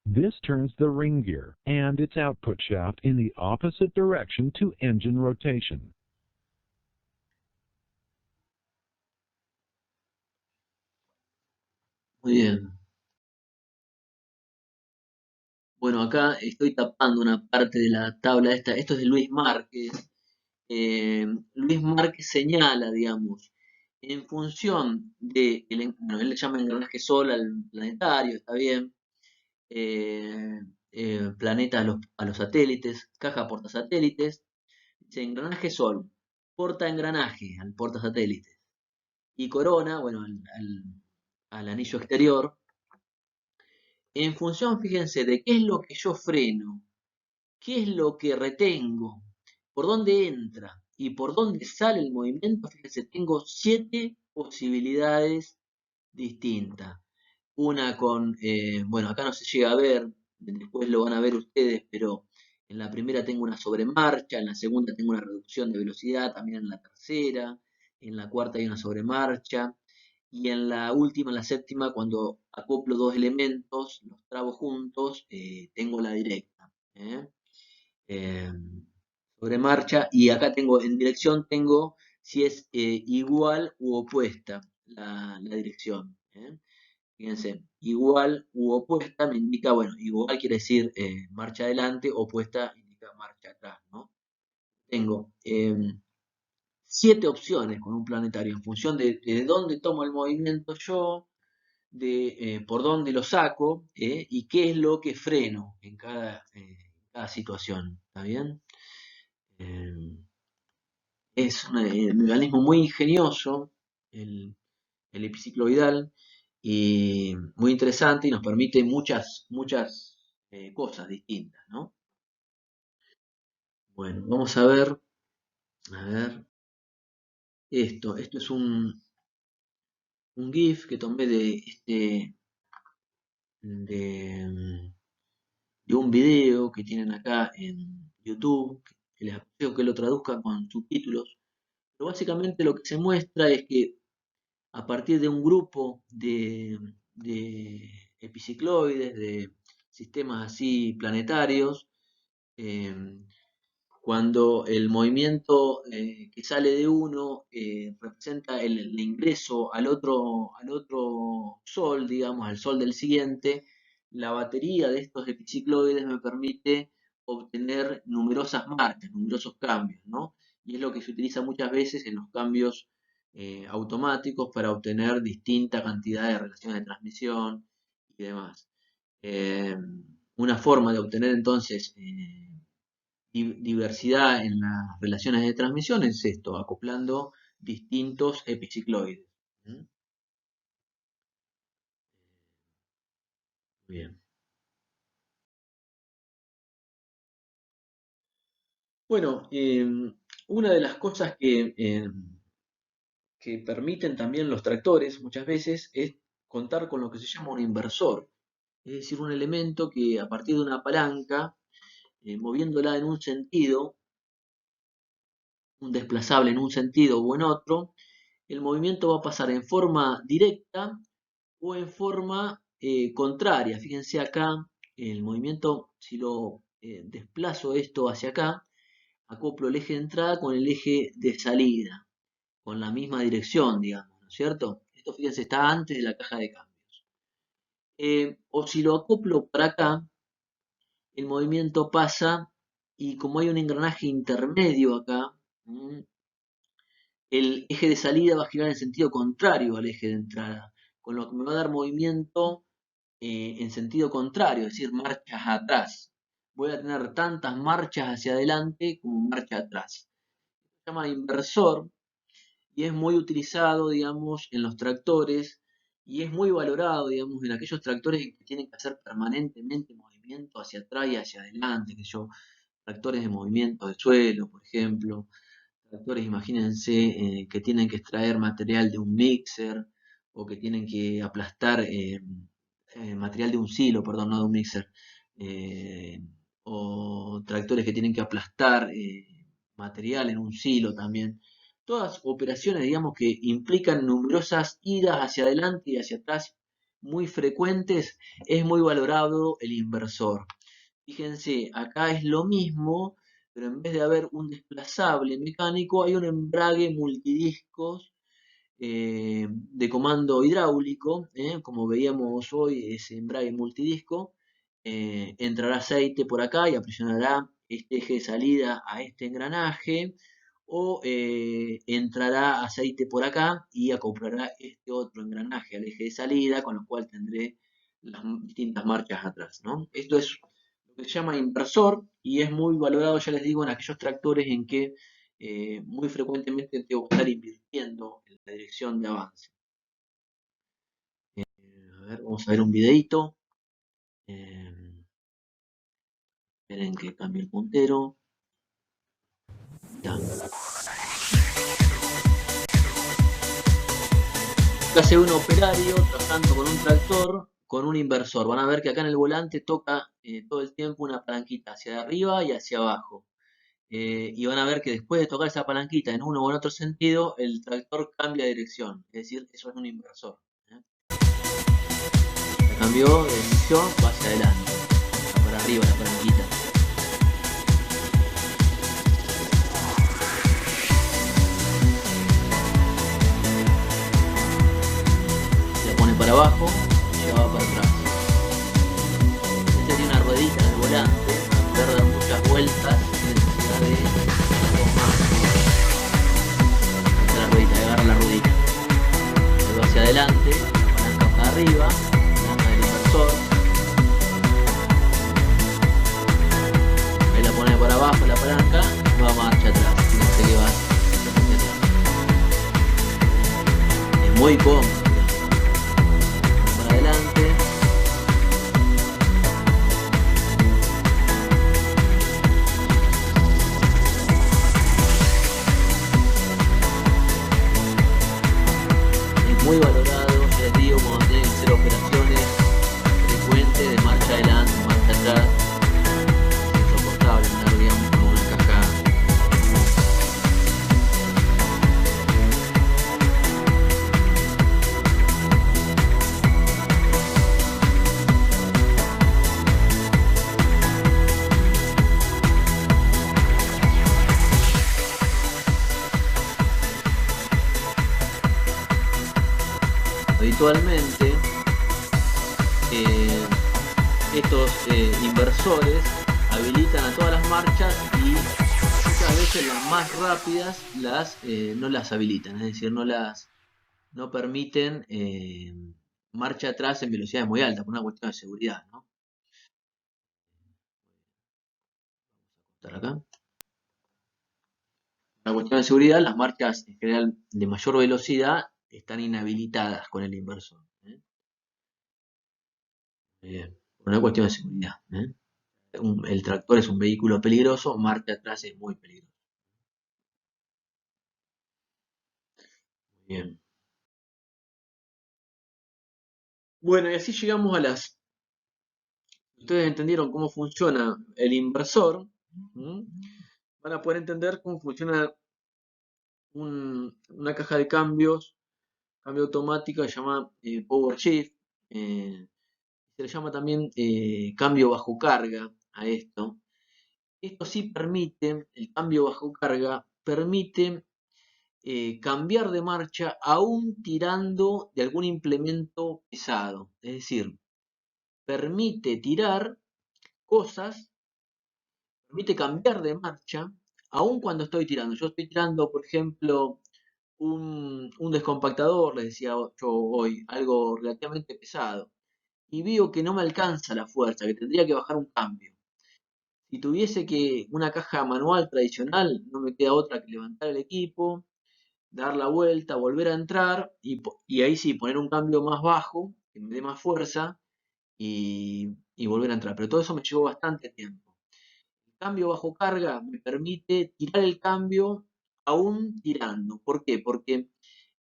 This turns the ring gear and its output shaft in the opposite direction to engine rotation. Muy bien. Bueno, acá estoy tapando una parte de la tabla esta. Esto es de Luis Márquez. Luis Márquez señala, digamos, en función de, bueno, él le llama engranaje Sol al planetario, está bien, planeta a los satélites, caja portasatélites, dice engranaje Sol, porta engranaje al portasatélites y corona, bueno, al anillo exterior, en función, fíjense, de qué es lo que yo freno, qué es lo que retengo, por dónde entra y por dónde sale el movimiento, fíjense, tengo 7 posibilidades distintas. Una con, bueno, acá no se llega a ver, después lo van a ver ustedes, pero En la primera tengo una sobremarcha, en la segunda tengo una reducción de velocidad, también en la tercera, en la cuarta hay una sobremarcha, y en la última, en la séptima, cuando acoplo dos elementos, los trabo juntos, tengo la directa. Eh, Sobre marcha, y acá tengo en dirección, tengo si es igual u opuesta la dirección. Fíjense, igual u opuesta me indica, bueno, igual quiere decir marcha adelante, opuesta indica marcha atrás, ¿no? Tengo 7 opciones con un planetario en función de dónde tomo el movimiento yo, de por dónde lo saco y qué es lo que freno en cada situación. ¿Está bien? Eh, es un mecanismo muy ingenioso, el, el epicicloidal, y muy interesante y nos permite muchas cosas distintas, ¿no? Bueno, vamos a ver esto es un GIF que tomé de, de un video que tienen acá en YouTube, que les aconsejo que lo traduzcan con subtítulos, pero básicamente lo que se muestra es que a partir de un grupo de epicicloides, de sistemas así planetarios, eh, cuando el movimiento que sale de uno representa el ingreso al otro sol, digamos, al sol del siguiente, la batería de estos epicicloides me permite obtener numerosas marcas, numerosos cambios, ¿no? Y es lo que se utiliza muchas veces en los cambios automáticos para obtener distinta cantidad de relaciones de transmisión y demás. Eh, una forma de obtener entonces diversidad en las relaciones de transmisión es esto, acoplando distintos epicicloides. ¿Mm? Bien. Bueno, una de las cosas que permiten también los tractores muchas veces es contar con lo que se llama un inversor, es decir, un elemento que a partir de una palanca, moviéndola en un sentido, un desplazable en un sentido o en otro, el movimiento va a pasar en forma directa o en forma contraria. Fíjense acá, el movimiento, si lo desplazo esto hacia acá, acoplo el eje de entrada con el eje de salida, con la misma dirección, digamos, ¿no es cierto? Esto, fíjense, está antes de la caja de cambios. O si lo acoplo para acá, el movimiento pasa y como hay un engranaje intermedio acá, el eje de salida va a girar en sentido contrario al eje de entrada, con lo que me va a dar movimiento en sentido contrario, es decir, marchas atrás. Voy a tener tantas marchas hacia adelante como marchas atrás. Se llama inversor y es muy utilizado, digamos, en los tractores y es muy valorado, digamos, en aquellos tractores que tienen que hacer permanentemente movimiento hacia atrás y hacia adelante, que yo, tractores de movimiento de suelo, por ejemplo, tractores, imagínense, que tienen que extraer material de un mixer o que tienen que aplastar material de un silo, perdón, no de un mixer, eh, o tractores que tienen que aplastar material en un silo también. Todas operaciones, digamos, que implican numerosas idas hacia adelante y hacia atrás muy frecuentes, es muy valorado el inversor. Fíjense, acá es lo mismo, pero en vez de haber un desplazable mecánico, hay un embrague multidiscos de comando hidráulico, como veíamos hoy, ese embrague multidisco. Entrará aceite por acá y aprisionará este eje de salida a este engranaje, o entrará aceite por acá y acoplará este otro engranaje al eje de salida, con lo cual tendré las distintas marchas atrás, ¿no? Esto es lo que se llama inversor y es muy valorado, ya les digo, en aquellos tractores en que muy frecuentemente tengo que estar invirtiendo en la dirección de avance. A ver, vamos a ver un videito. Esperen que cambie el puntero. Ya. Acá se ve un operario trabajando con un tractor con un inversor. Van a ver que acá en el volante toca todo el tiempo una palanquita hacia arriba y hacia abajo. Y van a ver que después de tocar esa palanquita en uno o en otro sentido, el tractor cambia de dirección. Es decir, eso es un inversor. Cambió de dirección, va hacia adelante. Va para arriba la palanquita. La pone para abajo y ya va para atrás. Este tiene una ruedita en el volante, para poder dar muchas vueltas sin necesidad de dos manos. Esta es la ruedita, agarra la ruedita. Luego hacia adelante, la palanca para arriba, palanca del inversor. Ahí la pone para abajo la palanca, va marcha atrás. Fíjense que va hacia atrás. Es muy cómodo. Para adelante. Es muy valorado, ya les digo, cuando tienen que hacer operaciones frecuentes de marcha adelante, marcha atrás. Es insoportable andar, digamos, con una caja. Habitualmente estos inversores habilitan a todas las marchas y muchas veces las más rápidas no las habilitan, es decir, no permiten marcha atrás en velocidades muy altas por una cuestión de seguridad, ¿no? Estar acá. Por una cuestión de seguridad, las marchas en general de mayor velocidad están inhabilitadas con el inversor. Por una cuestión de seguridad. El tractor es un vehículo peligroso, marcha atrás es muy peligroso. Muy bien. Bueno, y así llegamos a las... Ustedes entendieron cómo funciona el inversor. Van a poder entender cómo funciona una caja de cambios, cambio automático, se llama Power Shift. Se le llama también cambio bajo carga a esto. Esto sí permite, el cambio bajo carga, permite cambiar de marcha aún tirando de algún implemento pesado. Es decir, permite tirar cosas, permite cambiar de marcha aún cuando estoy tirando. Yo estoy tirando, por ejemplo, un descompactador, les decía yo hoy, algo relativamente pesado. Y veo que no me alcanza la fuerza, que tendría que bajar un cambio. Si tuviese que una caja manual tradicional, no me queda otra que levantar el equipo, dar la vuelta, volver a entrar y ahí sí poner un cambio más bajo, que me dé más fuerza y volver a entrar. Pero todo eso me llevó bastante tiempo. El cambio bajo carga me permite tirar el cambio aún tirando. ¿Por qué? Porque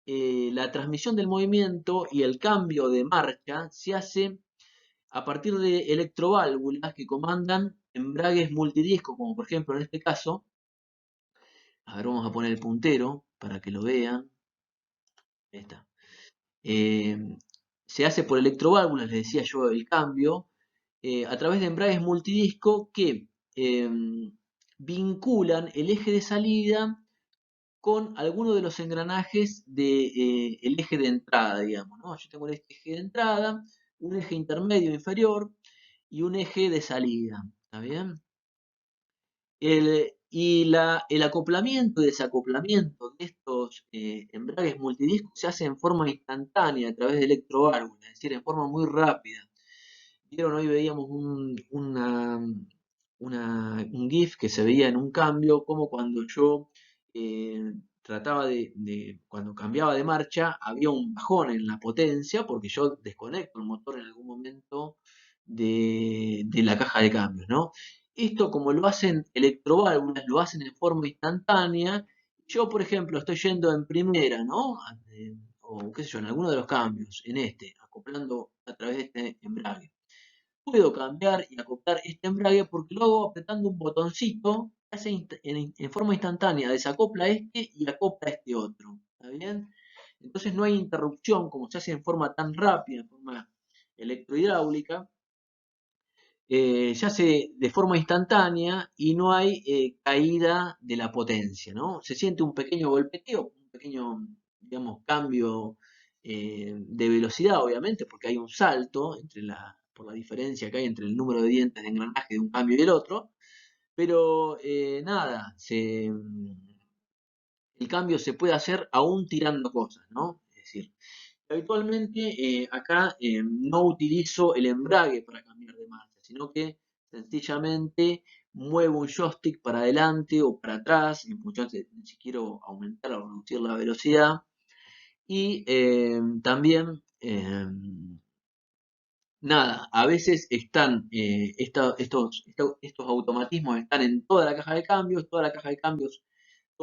la transmisión del movimiento y el cambio de marcha se hace a partir de electroválvulas que comandan embragues multidisco, como por ejemplo en este caso. A ver, vamos a poner el puntero para que lo vean. Ahí está. Se hace por electroválvulas, les decía yo, el cambio, a través de embragues multidisco que vinculan el eje de salida con alguno de los engranajes del eje de entrada, digamos, ¿no? Yo tengo el eje de entrada, un eje intermedio inferior y un eje de salida, ¿está bien? El acoplamiento y desacoplamiento de estos embragues multidiscos se hace en forma instantánea a través de electroválvulas, es decir, en forma muy rápida. Vieron, hoy veíamos un GIF que se veía en un cambio, como cuando yo trataba cuando cambiaba de marcha, había un bajón en la potencia, porque yo desconecto el motor en algún momento de la caja de cambios, ¿no? Esto, como lo hacen electroválvulas, lo hacen en forma instantánea. Yo, por ejemplo, estoy yendo en primera, ¿no? O qué sé yo, en alguno de los cambios, en este, acoplando a través de este embrague. Puedo cambiar y acoplar este embrague porque lo hago apretando un botoncito que hace en forma instantánea, desacopla este y acopla este otro. ¿Está bien? Entonces no hay interrupción como se hace en forma tan rápida, en forma electrohidráulica. Se hace de forma instantánea y no hay caída de la potencia, ¿no? Se siente un pequeño golpeteo, un pequeño, digamos, cambio de velocidad, obviamente, porque hay un salto por la diferencia que hay entre el número de dientes de engranaje de un cambio y el otro, pero nada, el cambio se puede hacer aún tirando cosas, ¿no? Es decir, habitualmente acá no utilizo el embrague para cambiar de marcha, sino que sencillamente muevo un joystick para adelante o para atrás, en función de si quiero aumentar o reducir la velocidad. Y también, nada, a veces están estos automatismos están en toda la caja de cambios, todos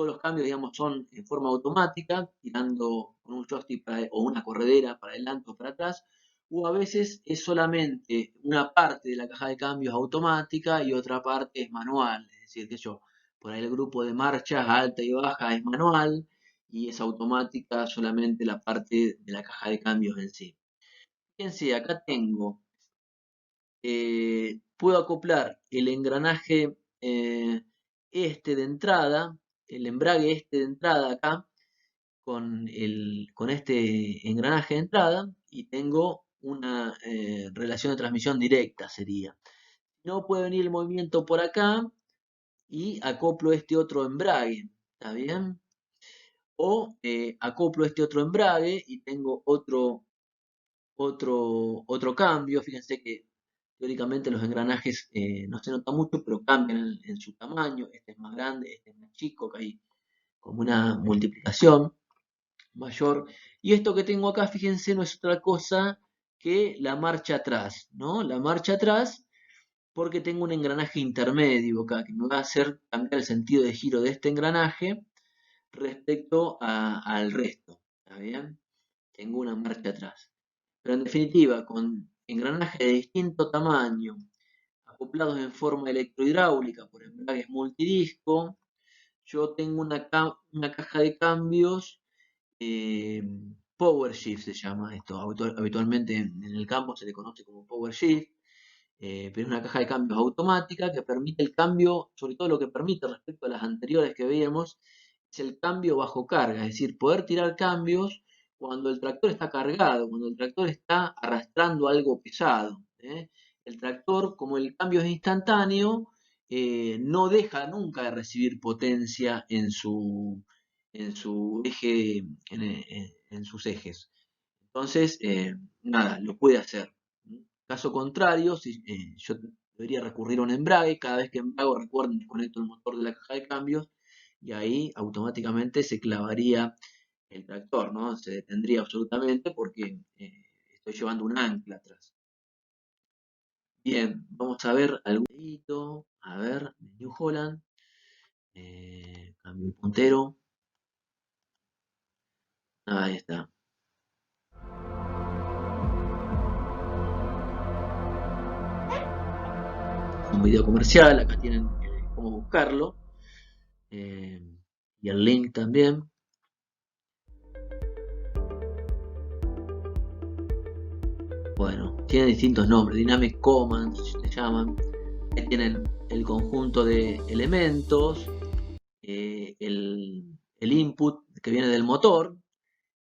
los cambios, digamos, son en forma automática, tirando con un joystick o una corredera para adelante o para atrás, o a veces es solamente una parte de la caja de cambios automática y otra parte es manual, es decir, que por ahí el grupo de marchas alta y baja es manual y es automática solamente la parte de la caja de cambios en sí. Fíjense, acá puedo acoplar el engranaje este de entrada, el embrague este de entrada acá, con este engranaje de entrada y tengo una relación de transmisión directa, sería. No puede venir el movimiento por acá y acoplo este otro embrague, ¿está bien? O acoplo este otro embrague y tengo otro cambio. Fíjense que teóricamente los engranajes no se nota mucho, pero cambian en su tamaño. Este es más grande, este es más chico, que hay como una multiplicación mayor. Y esto que tengo acá, fíjense, no es otra cosa que la marcha atrás, ¿no? La marcha atrás porque tengo un engranaje intermedio acá que me va a hacer cambiar el sentido de giro de este engranaje respecto al resto, ¿está bien? Tengo una marcha atrás. Pero en definitiva, con engranajes de distinto tamaño, acoplados en forma electrohidráulica por embragues multidisco, yo tengo una caja de cambios Power Shift se llama esto. Habitualmente en el campo se le conoce como Power Shift, pero es una caja de cambios automática que permite el cambio, sobre todo lo que permite respecto a las anteriores que veíamos, es el cambio bajo carga, es decir, poder tirar cambios cuando el tractor está cargado, cuando el tractor está arrastrando algo pesado. El tractor, como el cambio es instantáneo, no deja nunca de recibir potencia en su eje, en sus ejes. Entonces, nada, lo puede hacer. Caso contrario, yo debería recurrir a un embrague. Cada vez que embrago, recuerden que conecto el motor de la caja de cambios y ahí automáticamente se clavaría el tractor, ¿no? Se detendría absolutamente porque estoy llevando un ancla atrás. Bien, vamos a ver algún dedito. A ver, New Holland. Cambio el puntero. Ahí está. Un video comercial, acá tienen cómo buscarlo. Y el link también. Bueno, tiene distintos nombres, Dynamic Commands se llaman. Ahí tienen el conjunto de elementos, el input que viene del motor,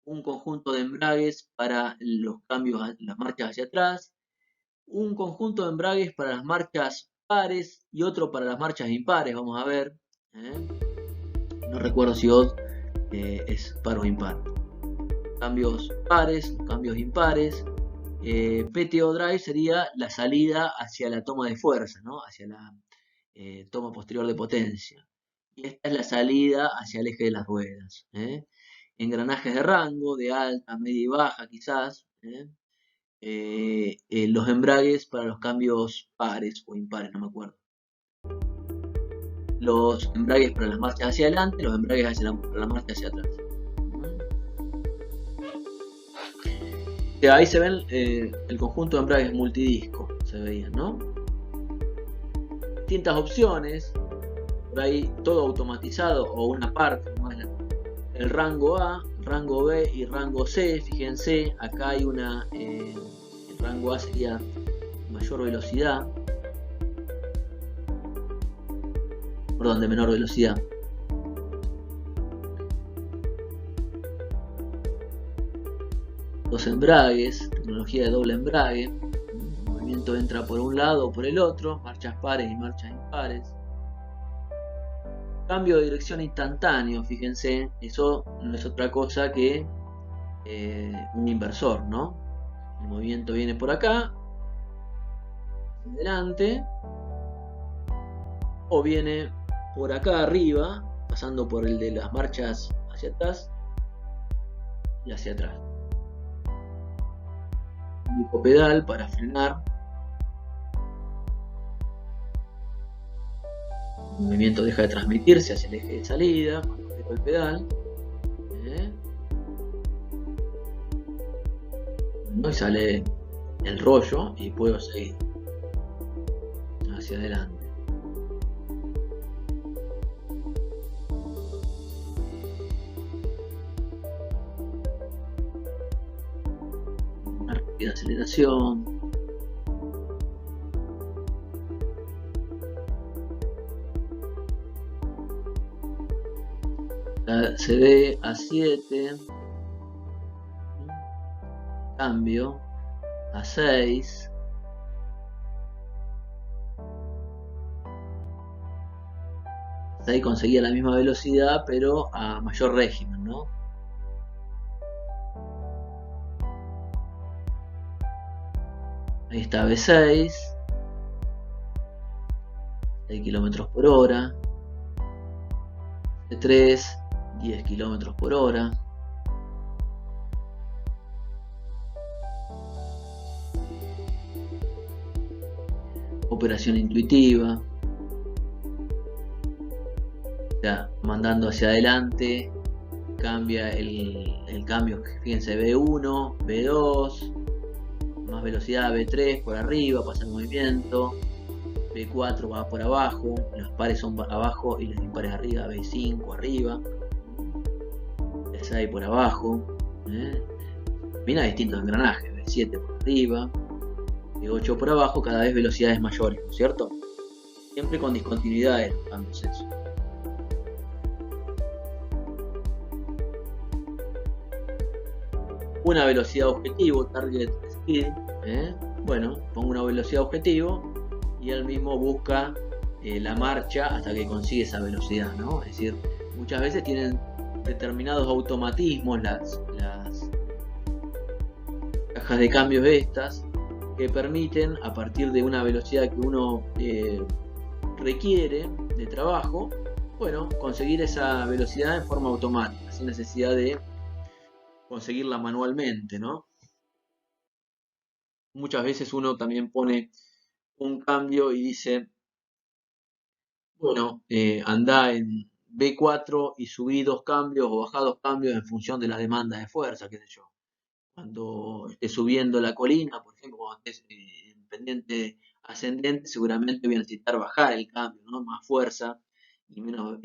un conjunto de embragues para los cambios, las marchas hacia atrás, un conjunto de embragues para las marchas pares y otro para las marchas impares, vamos a ver. No recuerdo si odd es par o impar. Cambios pares, cambios impares. PTO drive sería la salida hacia la toma de fuerza, ¿no? Hacia la toma posterior de potencia. Y esta es la salida hacia el eje de las ruedas. Engranajes de rango, de alta, media y baja quizás. Los embragues para los cambios pares o impares, no me acuerdo. Los embragues para las marchas hacia adelante, los embragues para la marcha hacia atrás. sea, ahí se ven el conjunto de embragues multidisco, se veían, ¿no? Distintas opciones, por ahí todo automatizado o una parte, ¿no? El rango A, rango B y rango C. Fíjense, acá hay una, el rango A sería mayor velocidad, perdón, de menor velocidad. Dos embragues, tecnología de doble embrague, el movimiento entra por un lado o por el otro, marchas pares y marchas impares. Cambio de dirección instantáneo, fíjense, eso no es otra cosa que un inversor, ¿no? El movimiento viene por acá, hacia adelante, o viene por acá arriba, pasando por el de las marchas hacia atrás y hacia atrás. Único pedal para frenar. El movimiento deja de transmitirse hacia el eje de salida cuando aprieto el pedal. Bueno, y sale el rollo y puedo seguir hacia adelante. Una rápida aceleración. Se ve a 7, cambio a 6, ahí conseguía la misma velocidad pero a mayor régimen, ¿no? Ahí está B6, 6 km por hora, C3, 10 km por hora. Operación intuitiva. O sea, mandando hacia adelante, cambia el cambio, fíjense, B1, B2, más velocidad, B3 por arriba, pasa el movimiento, B4 va por abajo, los pares son para abajo y los impares arriba, B5 arriba, B6 por abajo, mira distintos engranajes, B7 por arriba, B8 por abajo, cada vez velocidades mayores, ¿no es cierto? Siempre con discontinuidad en los cambios eso. Una velocidad objetivo, target speed, bueno, pongo una velocidad objetivo y él mismo busca la marcha hasta que consigue esa velocidad, ¿no? Es decir, muchas veces tienen determinados automatismos las cajas de cambios estas que permiten, a partir de una velocidad que uno requiere de trabajo, bueno, conseguir esa velocidad en forma automática, sin necesidad de conseguirla manualmente, ¿no? Muchas veces uno también pone un cambio y dice, bueno, anda en B4 y subí 2 cambios o bajá 2 cambios en función de la demanda de fuerza, qué sé yo. Cuando esté subiendo la colina, por ejemplo, cuando estés en pendiente ascendente, seguramente voy a necesitar bajar el cambio, ¿no? Más fuerza y menos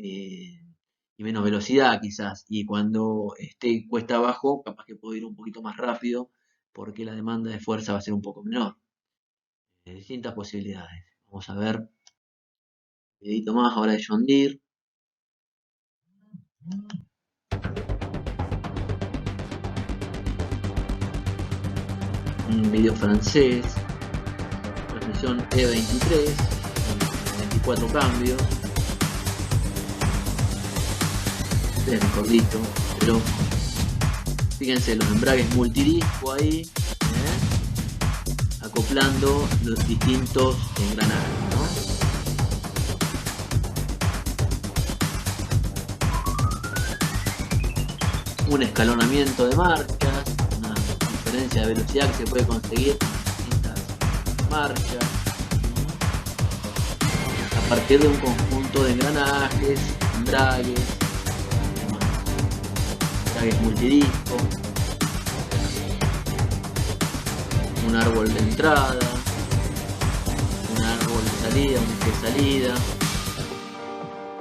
velocidad quizás. Y cuando esté cuesta abajo, capaz que puedo ir un poquito más rápido porque la demanda de fuerza va a ser un poco menor. Distintas posibilidades. Vamos a ver un videito más ahora de John Deere. Un video francés, transmisión E23, 24 cambios, es cortito, pero fíjense los embragues multidisco ahí, acoplando los distintos engranajes, ¿no? Un escalonamiento de marchas, una diferencia de velocidad que se puede conseguir con distintas marchas a partir de un conjunto de engranajes, embragues multidisco, un árbol de entrada, un árbol de salida, un eje de salida,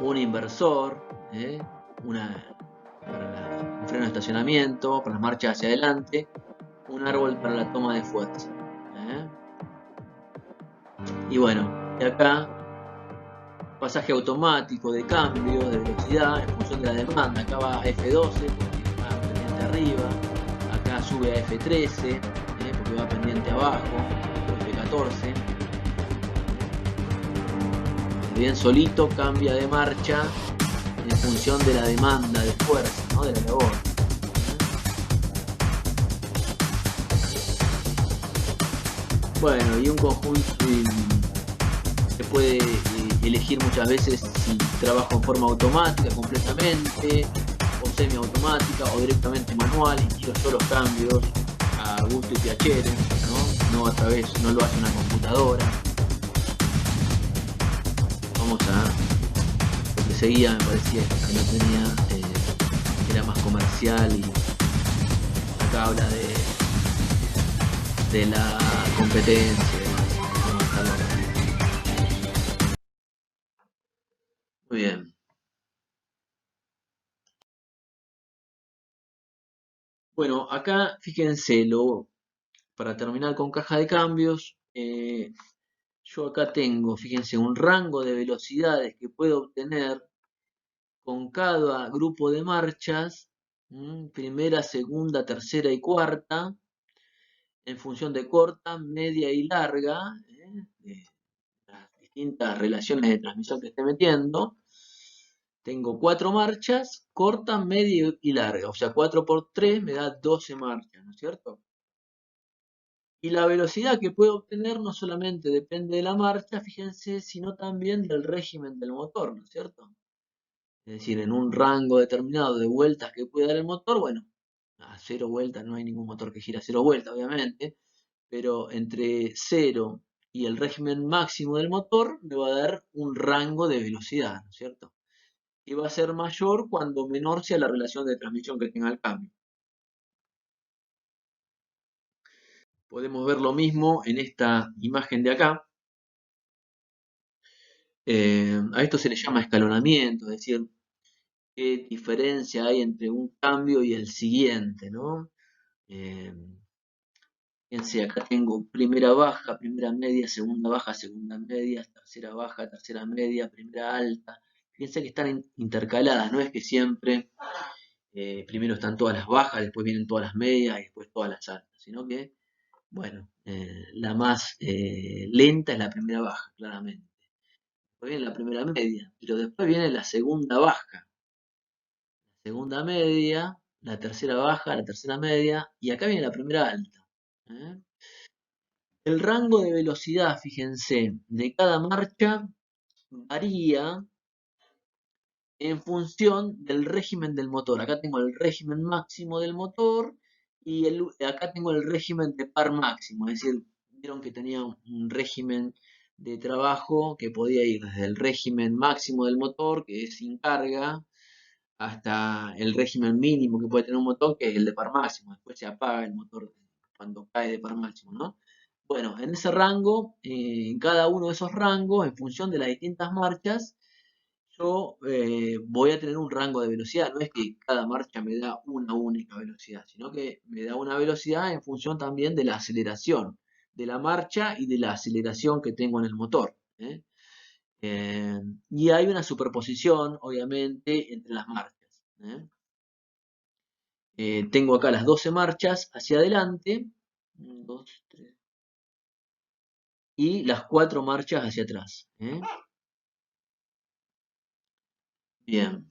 un inversor, para un freno de estacionamiento, para las marchas hacia adelante, un árbol para la toma de fuerza. Y bueno, de acá, pasaje automático de cambio de velocidad en función de la demanda. Acá va a F12 porque va pendiente arriba, acá sube a F13 porque va pendiente abajo, F14. Bien solito cambia de marcha en función de la demanda de fuerza, ¿no? De la labor. Bueno, y un conjunto se puede elegir muchas veces si trabajo en forma automática completamente, o semiautomática, o directamente manual, y quiero yo los cambios a gusto y piacere, no a través, no lo hace una computadora. Vamos a lo que seguía, me parecía que no tenía, era más comercial, y acá habla de la competencia. Muy bien. Bueno, acá fíjense, para terminar con caja de cambios, yo acá tengo, fíjense, un rango de velocidades que puedo obtener con cada grupo de marchas, primera, segunda, tercera y cuarta, en función de corta, media y larga, de las distintas relaciones de transmisión que esté metiendo. Tengo 4 marchas, corta, media y larga. O sea, 4 por 3 me da 12 marchas, ¿no es cierto? Y la velocidad que puedo obtener no solamente depende de la marcha, fíjense, sino también del régimen del motor, ¿no es cierto? Es decir, en un rango determinado de vueltas que puede dar el motor, bueno, a 0 vueltas no hay ningún motor que gira a 0 vueltas, obviamente, pero entre 0 y el régimen máximo del motor me va a dar un rango de velocidad, ¿no es cierto? Y va a ser mayor cuando menor sea la relación de transmisión que tenga el cambio. Podemos ver lo mismo en esta imagen de acá. A esto se le llama escalonamiento, es decir, qué diferencia hay entre un cambio y el siguiente, ¿no? Fíjense, acá tengo primera baja, primera media, segunda baja, segunda media, tercera baja, tercera media, primera alta. Fíjense que están intercaladas, no es que siempre primero están todas las bajas, después vienen todas las medias y después todas las altas, sino que, bueno, la más lenta es la primera baja, claramente. Después viene la primera media, pero después viene la segunda baja, la segunda media, la tercera baja, la tercera media, y acá viene la primera alta. El rango de velocidad, fíjense, de cada marcha varía en función del régimen del motor. Acá tengo el régimen máximo del motor y acá tengo el régimen de par máximo. Es decir, vieron que tenía un régimen de trabajo que podía ir desde el régimen máximo del motor, que es sin carga, hasta el régimen mínimo que puede tener un motor, que es el de par máximo. Después se apaga el motor cuando cae de par máximo, ¿no? Bueno, en ese rango, en cada uno de esos rangos, en función de las distintas marchas, yo voy a tener un rango de velocidad. No es que cada marcha me da una única velocidad, sino que me da una velocidad en función también de la aceleración de la marcha y de la aceleración que tengo en el motor. Y hay una superposición, obviamente, entre las marchas. Tengo acá las 12 marchas hacia adelante, 1, 2, 3, y las 4 marchas hacia atrás. Bien.